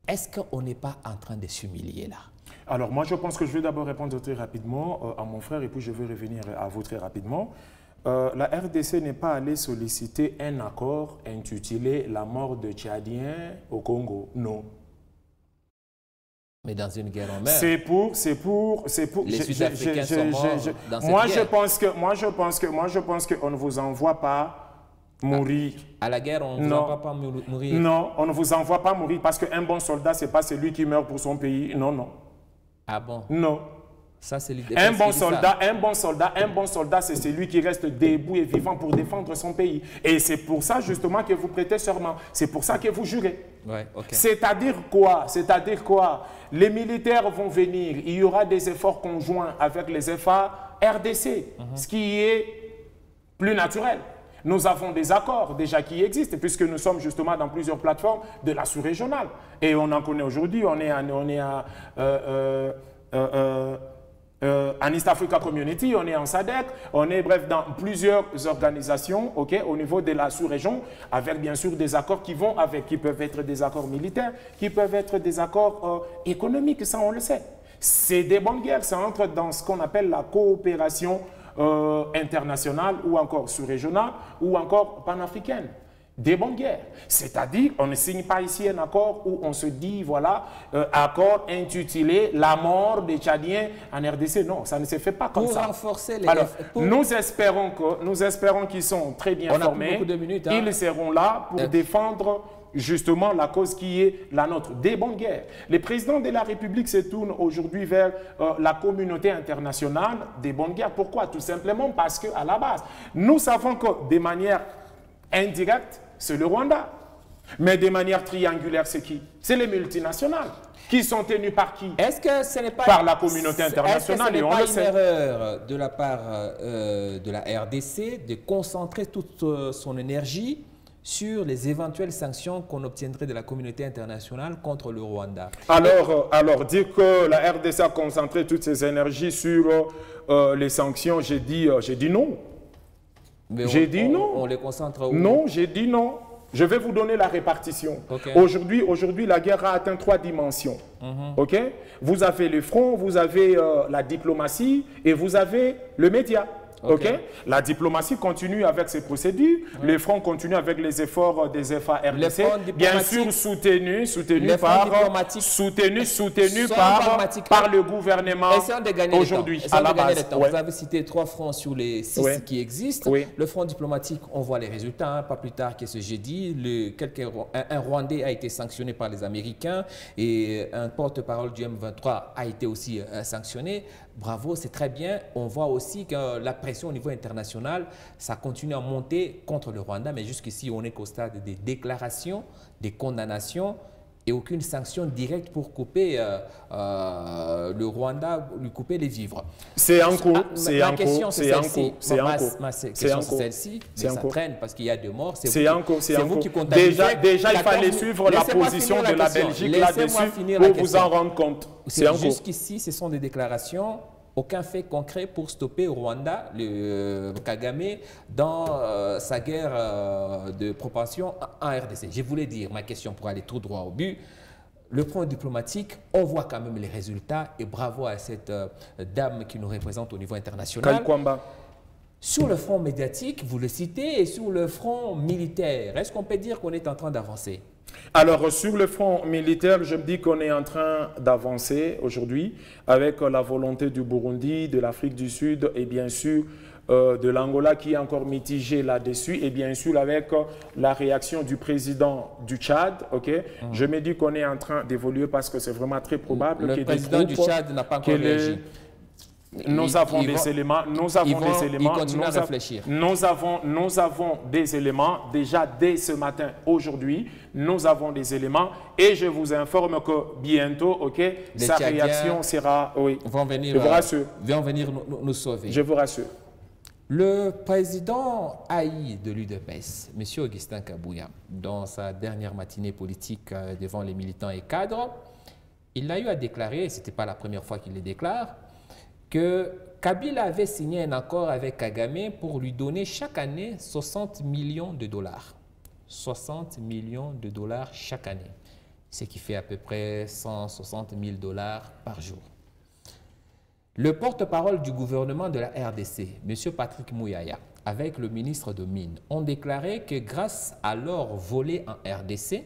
Est-ce qu'on n'est pas en train de s'humilier là? Alors moi je pense que je vais d'abord répondre très rapidement à mon frère et puis je vais revenir à vous très rapidement. La RDC n'est pas allée solliciter un accord intitulé « La mort de Tchadiens au Congo ». Non. Mais dans une guerre en mer. C'est pour. Les Sud-Africains sont morts dans cette moi, guerre. Moi, je pense qu'on ne vous envoie pas mourir. À la guerre, on ne vous envoie pas mourir. Non, on ne vous envoie pas mourir parce qu'un bon soldat, ce n'est pas celui qui meurt pour son pays. Non, non. Ah bon? Non. Ça, c'est un bon soldat, c'est celui qui reste debout et vivant pour défendre son pays. Et c'est pour ça justement que vous prêtez serment. C'est pour ça que vous jurez. Ouais, okay. C'est-à-dire quoi? C'est-à-dire quoi? Les militaires vont venir. Il y aura des efforts conjoints avec les FA RDC, ce qui est plus naturel. Nous avons des accords déjà qui existent puisque nous sommes justement dans plusieurs plateformes de la sous-régionale. Et on en connaît aujourd'hui. On est en East Africa Community, on est en SADC, on est bref dans plusieurs organisations au niveau de la sous-région, avec bien sûr des accords qui vont avec, qui peuvent être des accords militaires, qui peuvent être des accords économiques, ça on le sait. C'est des bonnes guerres, ça entre dans ce qu'on appelle la coopération internationale ou encore sous-régionale ou encore panafricaine. Des bonnes guerres. C'est-à-dire, on ne signe pas ici un accord où on se dit, voilà, accord intitulé « La mort des Tchadiens en RDC ». Non, ça ne se fait pas comme ça. Pour renforcer les... Alors, nous espérons qu'ils sont très bien formés. Beaucoup de minutes, hein. Ils seront là pour défendre justement la cause qui est la nôtre, des bonnes guerres. Les présidents de la République se tournent aujourd'hui vers la communauté internationale des bonnes guerres. Pourquoi? Tout simplement parce qu'à la base, nous savons que de manière indirecte, c'est le Rwanda. Mais de manière triangulaire, c'est qui? C'est les multinationales. Qui sont tenues par qui? Est-ce que ce n'est pas par la communauté internationale? Est-ce que ce n'est pas une erreur de la part de la RDC de concentrer toute son énergie sur les éventuelles sanctions qu'on obtiendrait de la communauté internationale contre le Rwanda? Alors dire que la RDC a concentré toutes ses énergies sur les sanctions, j'ai dit non. J'ai dit non. On les concentre où? Non, j'ai dit non. Je vais vous donner la répartition. Okay. Aujourd'hui, la guerre a atteint 3 dimensions. Okay? Vous avez le front, vous avez la diplomatie et vous avez le média. Okay. La diplomatie continue avec ses procédures, le front continue avec les efforts des FARDC, bien sûr soutenu par le gouvernement aujourd'hui à la base. Vous avez cité 3 fronts sur les 6 qui existent. Le front diplomatique, on voit les résultats, hein, pas plus tard que ce jeudi. Un Rwandais a été sanctionné par les Américains et un porte-parole du M23 a été aussi sanctionné. Bravo, c'est très bien. On voit aussi que la pression au niveau international, ça continue à monter contre le Rwanda, mais jusqu'ici, on est qu'au stade des déclarations, des condamnations et aucune sanction directe pour couper le Rwanda, lui couper les vivres. C'est en cours. Ma question, c'est celle-ci. Ma question, c'est celle-ci. Ça traîne parce qu'il y a 2 morts. C'est en cours. Déjà, il fallait suivre la position de la Belgique là-dessus pour vous en rendre compte. Jusqu'ici, ce sont des déclarations. Aucun fait concret pour stopper Rwanda, le Kagame, dans sa guerre de propension en RDC. Je voulais dire, ma question pour aller tout droit au but, le front diplomatique, on voit quand même les résultats et bravo à cette dame qui nous représente au niveau international. Kalikwamba. Sur le front médiatique, vous le citez, et sur le front militaire, est-ce qu'on peut dire qu'on est en train d'avancer? Alors, sur le front militaire, je me dis qu'on est en train d'avancer aujourd'hui avec la volonté du Burundi, de l'Afrique du Sud et bien sûr de l'Angola qui est encore mitigé là-dessus et bien sûr avec la réaction du président du Tchad. Je me dis qu'on est en train d'évoluer parce que c'est vraiment très probable que le président du Tchad n'a pas encore réagi. Nous avons des éléments. Ils continuent à réfléchir. Nous avons des éléments déjà dès ce matin, aujourd'hui. Nous avons des éléments et je vous informe que bientôt, sa réaction sera. Oui. Je vous rassure. Vont venir nous sauver. Je vous rassure. Le président AI de l'UDPS, M. Augustin Kabouya, dans sa dernière matinée politique devant les militants et cadres, il a eu à déclarer, et ce n'était pas la première fois qu'il le déclare, que Kabila avait signé un accord avec Kagame pour lui donner chaque année 60 millions de dollars. 60 millions de dollars chaque année, ce qui fait à peu près 160 000 dollars par jour. Le porte-parole du gouvernement de la RDC, M. Patrick Mouyaya, avec le ministre de Mines, ont déclaré que grâce à l'or volé en RDC,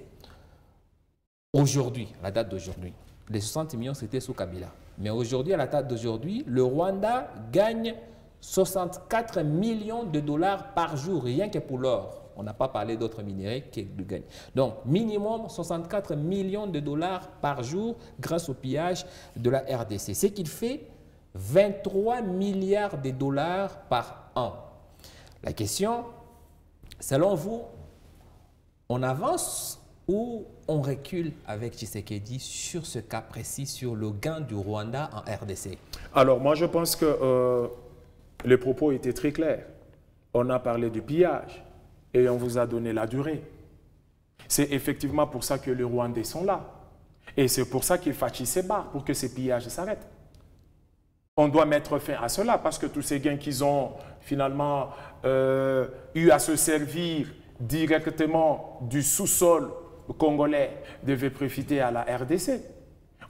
aujourd'hui, à la date d'aujourd'hui, les 60 millions c'était sous Kabila. Mais aujourd'hui, à la date d'aujourd'hui, le Rwanda gagne 64 millions de dollars par jour, rien que pour l'or. On n'a pas parlé d'autres minéraux qui gagnent. Donc, minimum 64 millions de dollars par jour grâce au pillage de la RDC. Ce qui fait 23 milliards de dollars par an. La question, selon vous, on avance ou on recule avec Tshisekedi sur ce cas précis, sur le gain du Rwanda en RDC? Alors, moi, je pense que les propos étaient très clairs. On a parlé du pillage et on vous a donné la durée. C'est effectivement pour ça que les Rwandais sont là. Et c'est pour ça qu'il Fachi se bat, pour que ces pillages s'arrêtent. On doit mettre fin à cela parce que tous ces gains qu'ils ont finalement eu à se servir directement du sous-sol congolais devaient profiter à la RDC.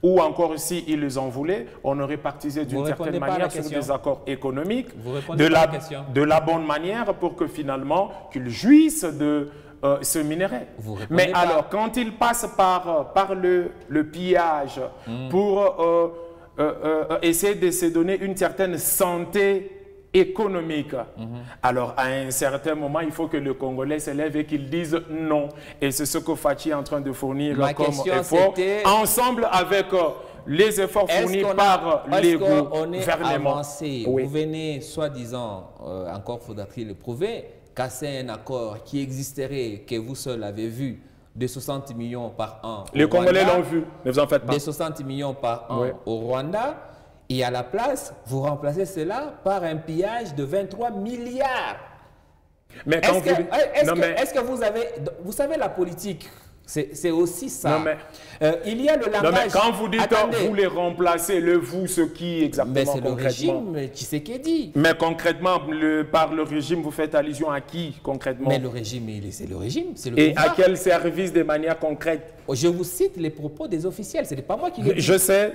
Ou encore, s'ils les en voulaient, on aurait partisé d'une certaine manière sur des accords économiques, de la bonne manière pour que finalement, qu'ils jouissent de ce minerai. Mais alors, quand ils passent par le pillage pour essayer de se donner une certaine santé économique. Alors, à un certain moment, il faut que le Congolais se lève et qu'il dise non. Et c'est ce que Fachi est en train de fournir comme effort, ensemble avec les efforts fournis par les gouvernements. Oui. Vous venez, soi-disant, encore faudra-t-il le prouver, casser un accord qui existerait, que vous seul avez vu, de 60 millions par an. Les Congolais l'ont vu, ne vous en faites pas. De 60 millions par an au Rwanda. Et à la place, vous remplacez cela par un pillage de 23 milliards. Mais est-ce que vous avez... Vous savez, la politique, c'est aussi ça. Non, mais, il y a le langage... Non, mais quand vous dites vous les remplacez, le vous, ce qui exactement mais c'est le régime Tshisekedi. Mais concrètement, par le régime, vous faites allusion à qui concrètement? Mais le régime, c'est le régime, c'est le Et pouvoir. à quel service de manière concrète? Je vous cite les propos des officiels, ce n'est pas moi qui les dis. Je sais.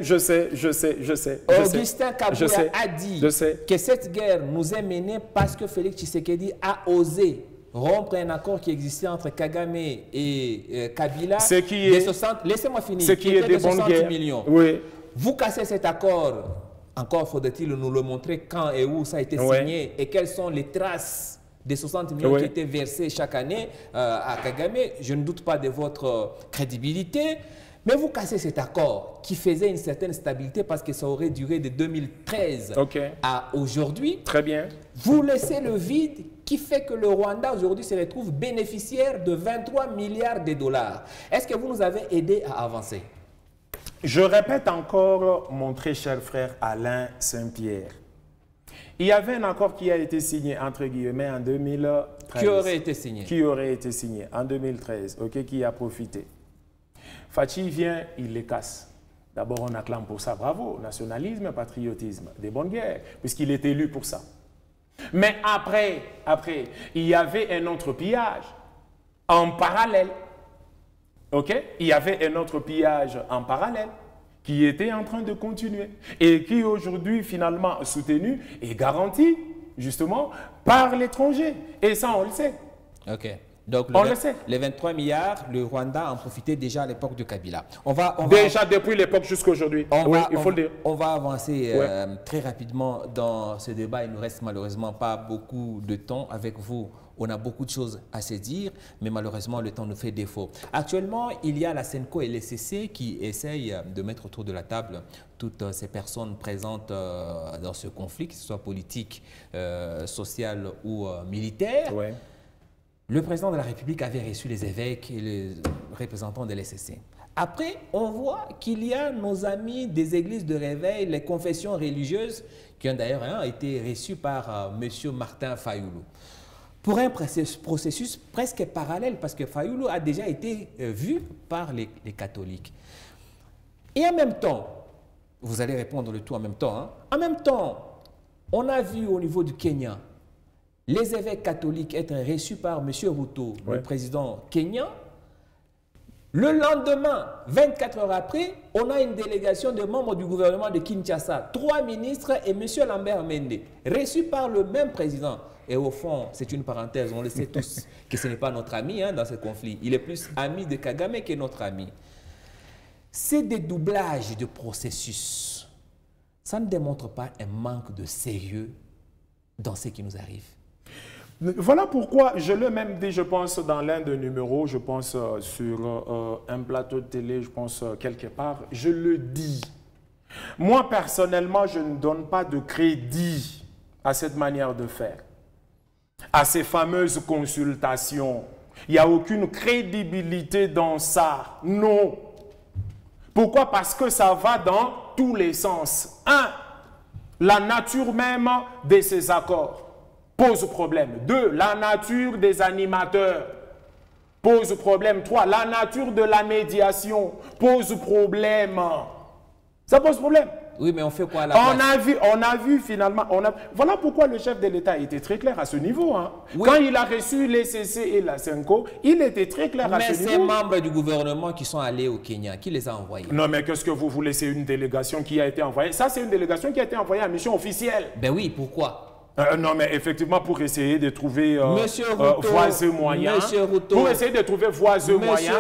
Augustin Kabila a dit que cette guerre nous est menée parce que Félix Tshisekedi a osé rompre un accord qui existait entre Kagame et Kabila. Laissez-moi finir. Ce qui est des bonnes guerres. Millions. Oui. Vous cassez cet accord. Encore faudrait-il nous le montrer quand et où ça a été signé et quelles sont les traces des 60 millions qui étaient versés chaque année à Kagame. Je ne doute pas de votre crédibilité. Mais vous cassez cet accord qui faisait une certaine stabilité parce que ça aurait duré de 2013 à aujourd'hui. Très bien. Vous laissez le vide qui fait que le Rwanda aujourd'hui se retrouve bénéficiaire de 23 milliards de dollars. Est-ce que vous nous avez aidé à avancer? Je répète encore, mon très cher frère Alain Saint-Pierre. Il y avait un accord qui a été signé, entre guillemets, en 2013. Qui aurait été signé? Qui aurait été signé en 2013, qui a profité. Fachi vient, il les casse. D'abord, on acclame pour ça, bravo, nationalisme, patriotisme, des bonnes guerres, puisqu'il est élu pour ça. Mais après, il y avait un autre pillage en parallèle. Il y avait un autre pillage en parallèle qui était en train de continuer et qui aujourd'hui finalement soutenu et garanti justement par l'étranger. Et ça, on le sait. Donc, on le sait. Les 23 milliards, le Rwanda en profitait déjà à l'époque de Kabila. Déjà depuis l'époque jusqu'à aujourd'hui. Il faut le dire. On va avancer très rapidement dans ce débat. Il ne nous reste malheureusement pas beaucoup de temps avec vous. On a beaucoup de choses à se dire, mais malheureusement, le temps nous fait défaut. Actuellement, il y a la SENCO et l'ECC qui essayent de mettre autour de la table toutes ces personnes présentes dans ce conflit, que ce soit politique, social ou militaire. Le président de la République avait reçu les évêques et les représentants de l'ECC. Après, on voit qu'il y a nos amis des églises de réveil, les confessions religieuses, qui ont d'ailleurs été reçues par M. Martin Fayoulou. Pour un processus presque parallèle, parce que Fayoulou a déjà été vu par les catholiques. Et en même temps, vous allez répondre le tout en même temps, en même temps, on a vu au niveau du Kenya, les évêques catholiques être reçus par M. Ruto, le président kenyan. Le lendemain, 24 heures après, on a une délégation de membres du gouvernement de Kinshasa, 3 ministres et M. Lambert Mende, reçus par le même président. Et au fond, c'est une parenthèse, on le sait tous, que ce n'est pas notre ami dans ce conflit. Il est plus ami de Kagame que notre ami. Ces dédoublages de processus, ça ne démontre pas un manque de sérieux dans ce qui nous arrive. Voilà pourquoi je l'ai même dit, je pense, dans l'un des numéros, je pense sur un plateau de télé, je pense quelque part, je le dis. Moi, personnellement, je ne donne pas de crédit à cette manière de faire, à ces fameuses consultations. Il n'y a aucune crédibilité dans ça. Non. Pourquoi? Parce que ça va dans tous les sens. 1. La nature même de ces accords pose problème. 2. La nature des animateurs pose problème. 3. La nature de la médiation pose problème. Ça pose problème. Oui, mais on fait quoi à la place? On a vu finalement, voilà pourquoi le chef de l'État était très clair à ce niveau. Oui. Quand il a reçu les CC et la SENCO, il était très clair à ce niveau. Mais ces membres du gouvernement qui sont allés au Kenya, qui les a envoyés? Non, mais qu'est-ce que vous voulez? C'est une délégation qui a été envoyée. Ça, c'est une délégation qui a été envoyée à mission officielle. Ben oui, pourquoi? Non, mais effectivement, pour essayer de trouver voies et moyens. Pour essayer de trouver voies et moyens.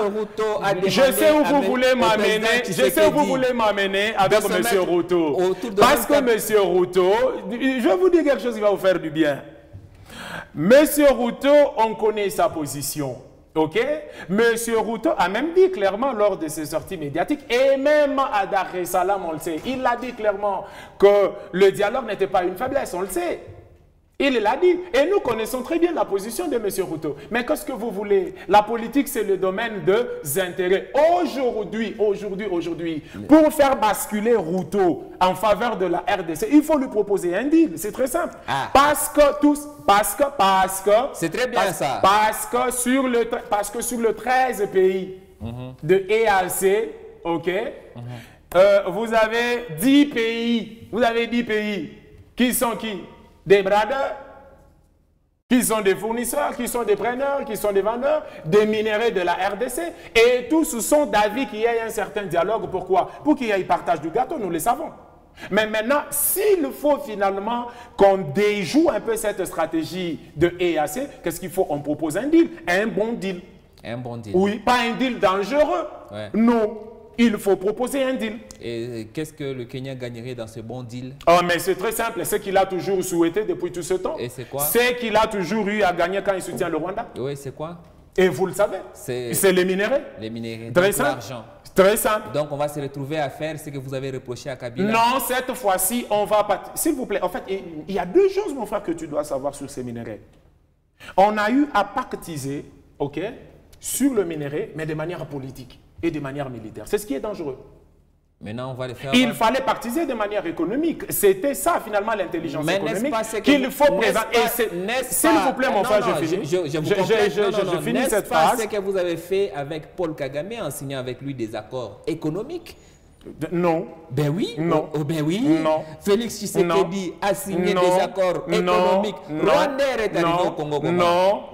Je sais où vous voulez m'amener. Je sais où vous voulez m'amener avec M. Ruto. Parce que M. Ruto, je vais vous dire quelque chose qui va vous faire du bien. M. Ruto, on connaît sa position. Ok? M. Ruto a même dit clairement lors de ses sorties médiatiques, et même à Dar es Salaam, on le sait, il a dit clairement que le dialogue n'était pas une faiblesse, on le sait. Il l'a dit. Et nous connaissons très bien la position de M. Ruto. Mais qu'est-ce que vous voulez? La politique, c'est le domaine des intérêts. Aujourd'hui, pour faire basculer Ruto en faveur de la RDC, il faut lui proposer un deal. C'est très simple. Parce que c'est très bien ça. Parce que sur le 13 pays de EAC, ok, vous avez 10 pays. Vous avez 10 pays. Qui sont qui? Des bradeurs, qui sont des fournisseurs, qui sont des preneurs, qui sont des vendeurs, des minéraux de la RDC. Et tous sont d'avis qu'il y ait un certain dialogue. Pourquoi? Pour qu'il y ait partage du gâteau, nous le savons. Mais maintenant, s'il faut finalement qu'on déjoue un peu cette stratégie de EAC, qu'est-ce qu'il faut? On propose un deal, un bon deal. Un bon deal. Oui, pas un deal dangereux. Ouais. Non. Il faut proposer un deal. Et qu'est-ce que le Kenya gagnerait dans ce bon deal? Oh, mais c'est très simple. C'est qu'il a toujours souhaité depuis tout ce temps. Et c'est quoi? C'est qu'il a toujours eu à gagner quand il soutient le Rwanda. Oui, c'est quoi? Et vous le savez. C'est les minéraux. Les minéraux. Très simple. L'argent. Très simple. Donc, on va se retrouver à faire ce que vous avez reproché à Kabila. Non, cette fois-ci, on va pas... S'il vous plaît, en fait, il y a deux choses, mon frère, que tu dois savoir sur ces minéraux. On a eu à pactiser, ok, sur le minerai, mais de manière politique et de manière militaire. C'est ce qui est dangereux. Maintenant, on va le faire. Il fallait pactiser de manière économique. C'était ça, finalement, l'intelligence économique qu'il faut présenter. S'il vous plaît, mon frère, je finis. Je finis cette phrase. C'est ce que vous avez fait avec Paul Kagame en signant avec lui des accords économiques? Non. Ben oui. Non. Oh, ben oui. Non. Félix Tshisekedi a signé des accords économiques. Rwanda est arrivé au Congo. Non.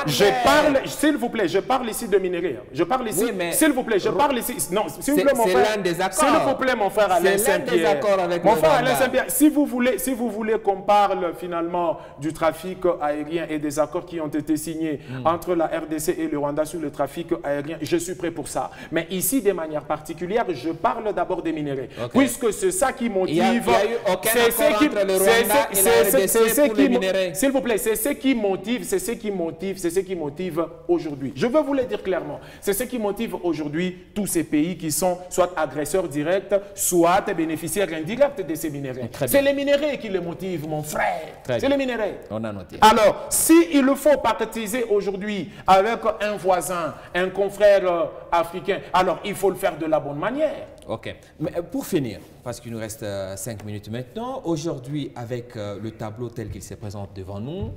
Je parle, s'il vous plaît, je parle ici de minerais. Je parle ici, s'il vous plaît, je parle ici. Non, s'il vous plaît, mon frère. C'est l'un des accords. S'il vous plaît, mon frère Alain Saint-Pierre. Mon frère Alain Saint-Pierre, si vous voulez qu'on parle finalement du trafic aérien et des accords qui ont été signés entre la RDC et le Rwanda sur le trafic aérien, je suis prêt pour ça. Mais ici, de manière particulière, je parle d'abord des minéraux. Okay. Puisque c'est ça qui motive. Il n'y a eu aucun accord entre le Rwanda et la RDC pour les minéraux. S'il vous plaît, c'est ce qui motive aujourd'hui. Je veux vous le dire clairement. C'est ce qui motive aujourd'hui tous ces pays qui sont soit agresseurs directs, soit bénéficiaires indirects de ces minéraux. C'est les minéraux qui les motivent, mon frère. C'est les minéraux. On a noté. Alors, s'il faut pactiser aujourd'hui avec un voisin, un confrère africain, alors il faut le faire de la bonne manière. Ok. Mais pour finir, parce qu'il nous reste 5 minutes maintenant, aujourd'hui, avec le tableau tel qu'il se présente devant nous,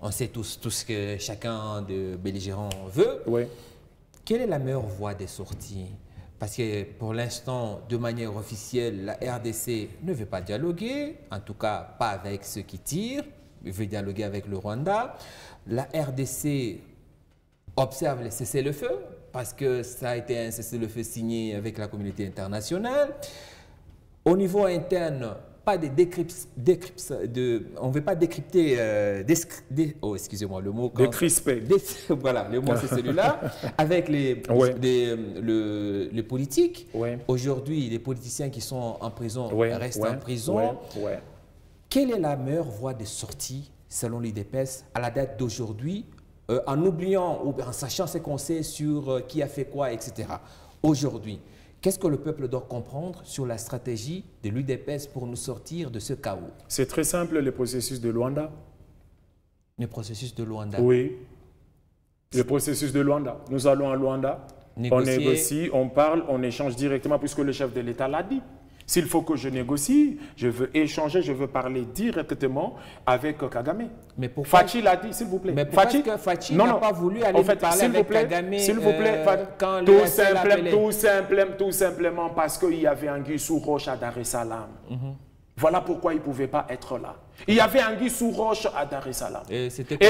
on sait tout ce que chacun des belligérants veut. Oui. Quelle est la meilleure voie de sortie? Parce que pour l'instant, de manière officielle, la RDC ne veut pas dialoguer, en tout cas pas avec ceux qui tirent, il veut dialoguer avec le Rwanda. La RDC observe les cessez-le-feu, parce que ça a été un cessez-le-feu signé avec la communauté internationale. Au niveau interne, pas de on ne veut pas décrypter, oh excusez-moi le mot. Décrisper. Voilà, le mot c'est celui-là. Avec les politiques. Ouais. Aujourd'hui, les politiciens qui sont en prison restent en prison. Quelle est la meilleure voie de sortie selon l'UDPS à la date d'aujourd'hui, en oubliant ou en sachant ce qu'on sait sur qui a fait quoi, etc. Aujourd'hui, qu'est-ce que le peuple doit comprendre sur la stratégie de l'UDPS pour nous sortir de ce chaos? C'est très simple, le processus de Luanda. Le processus de Luanda? Oui. Le processus de Luanda. Nous allons à Luanda, on négocie, on parle, on échange directement puisque le chef de l'État l'a dit. S'il faut que je négocie, je veux échanger, je veux parler directement avec Kagame. Mais pourquoi Fachi l'a dit, s'il vous plaît. Mais pourquoi est-ce que Fachi n'a pas voulu aller parler avec Kagame s'il vous plaît, quand tout simplement parce qu'il y avait Anguille sous roche à Dar es Salaam. Voilà pourquoi il ne pouvait pas être là. Il y avait Anguille sous roche à Dar es Salaam. Et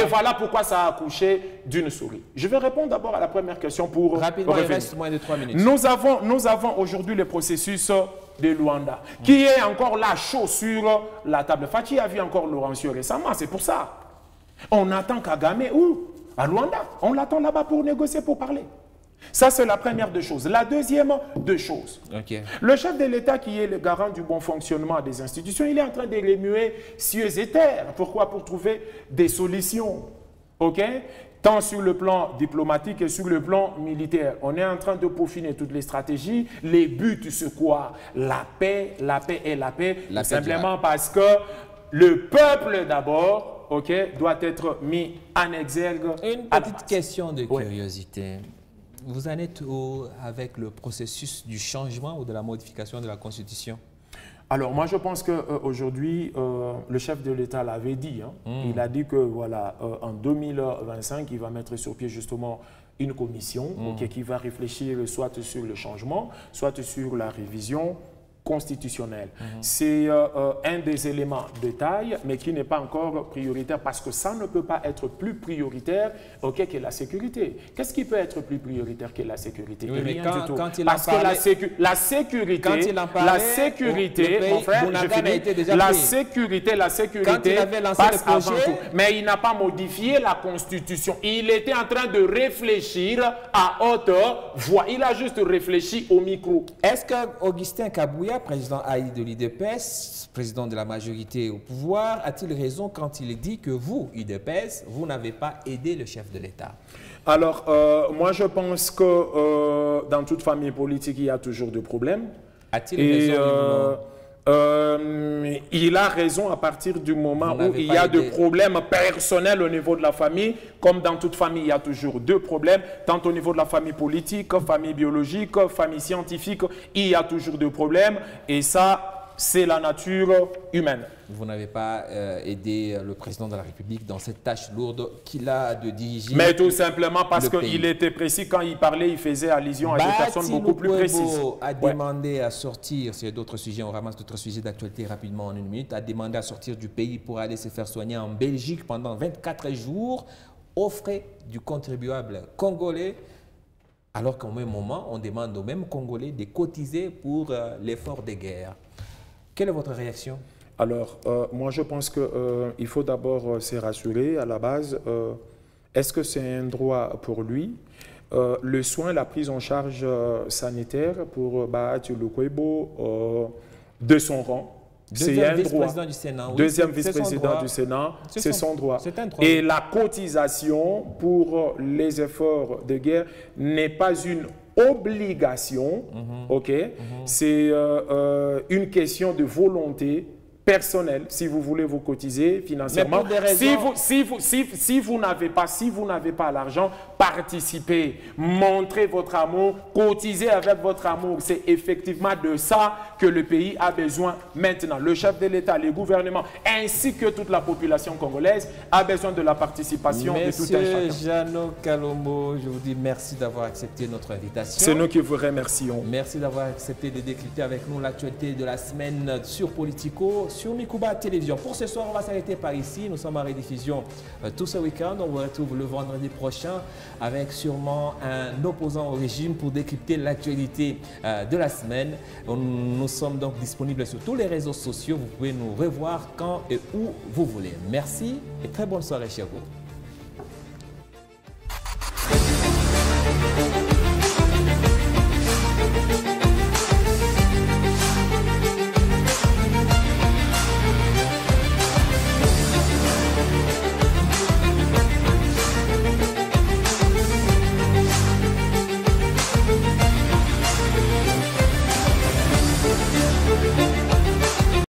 voilà pourquoi ça a accouché d'une souris. Je vais répondre d'abord à la première question pour... Rapidement, il reste moins de 3 minutes. Nous avons aujourd'hui le processus de Luanda, qui est encore là chaud sur la table. Fachi a vu encore Laurencio récemment, c'est pour ça. On attend Kagame où? À Luanda. On l'attend là-bas pour négocier, pour parler. Ça, c'est la première des choses. La deuxième des choses, le chef de l'État qui est le garant du bon fonctionnement des institutions, il est en train de remuer cieux et terre. Pourquoi? Pour trouver des solutions. OK? Tant sur le plan diplomatique que sur le plan militaire. On est en train de peaufiner toutes les stratégies. Les buts, c'est quoi? La paix et la paix. Simplement parce que le peuple d'abord, doit être mis en exergue. Une petite question de curiosité. Vous en êtes où avec le processus du changement ou de la modification de la Constitution? Alors, moi, je pense qu'aujourd'hui, le chef de l'État l'avait dit. Il a dit que, voilà, en 2025, il va mettre sur pied justement une commission qui va réfléchir soit sur le changement, soit sur la révision constitutionnelle. C'est un des éléments de taille, mais qui n'est pas encore prioritaire parce que ça ne peut pas être plus prioritaire que la sécurité. Qu'est-ce qui peut être plus prioritaire que la sécurité? Oui, Rien du tout. Quand il parce que la sécurité, quand il en parlait, la sécurité, pays, mon frère, je finis, la sécurité passe avant tout. Mais il n'a pas modifié la Constitution. Il était en train de réfléchir à haute voix. Il a juste réfléchi au micro. Est-ce qu'Augustin Kabouya, président haï de l'UDPS, président de la majorité au pouvoir, a-t-il raison quand il dit que vous, UDPS, vous n'avez pas aidé le chef de l'État? Alors, moi je pense que dans toute famille politique, il y a toujours des problèmes. A-t-il raison? Il a raison à partir du moment où il y a des problèmes personnels au niveau de la famille. Comme dans toute famille, il y a toujours deux problèmes, tant au niveau de la famille politique, famille biologique, famille scientifique, il y a toujours des problèmes. Et ça, c'est la nature humaine. Vous n'avez pas aidé le président de la République dans cette tâche lourde qu'il a de diriger. Mais tout simplement parce qu'il était précis. Quand il parlait, il faisait allusion à des personnes beaucoup plus précises. A demandé à sortir, c'est d'autres sujets, on ramasse d'autres sujets d'actualité rapidement en une minute, a demandé à sortir du pays pour aller se faire soigner en Belgique pendant 24 jours aux frais du contribuable congolais. Alors qu'au même moment, on demande aux mêmes Congolais de cotiser pour l'effort de guerre. Quelle est votre réaction? Alors, moi, je pense qu'il faut d'abord se rassurer à la base. Est-ce que c'est un droit pour lui? Le soin, la prise en charge sanitaire pour Bahati Lukwebo de son rang, c'est un droit. Du Sénat, oui. Deuxième vice-président du Sénat, c'est son droit. Et la cotisation pour les efforts de guerre n'est pas une obligation, c'est une question de volonté personnelle. Si vous voulez vous cotiser financièrement, si vous n'avez pas l'argent, participez, montrez votre amour, cotisez avec votre amour. C'est effectivement de ça que le pays a besoin maintenant. Le chef de l'État, le gouvernement, ainsi que toute la population congolaise a besoin de la participation de tout un chacun. Monsieur Jeannot Kalombo, je vous dis merci d'avoir accepté notre invitation. C'est nous qui vous remercions. Merci d'avoir accepté de décrypter avec nous l'actualité de la semaine sur Politico, sur Mikuba Télévision. Pour ce soir, on va s'arrêter par ici. Nous sommes en rediffusion tout ce week-end. On vous retrouve le vendredi prochain avec sûrement un opposant au régime pour décrypter l'actualité de la semaine. Nous sommes donc disponibles sur tous les réseaux sociaux. Vous pouvez nous revoir quand et où vous voulez. Merci et très bonne soirée chez vous.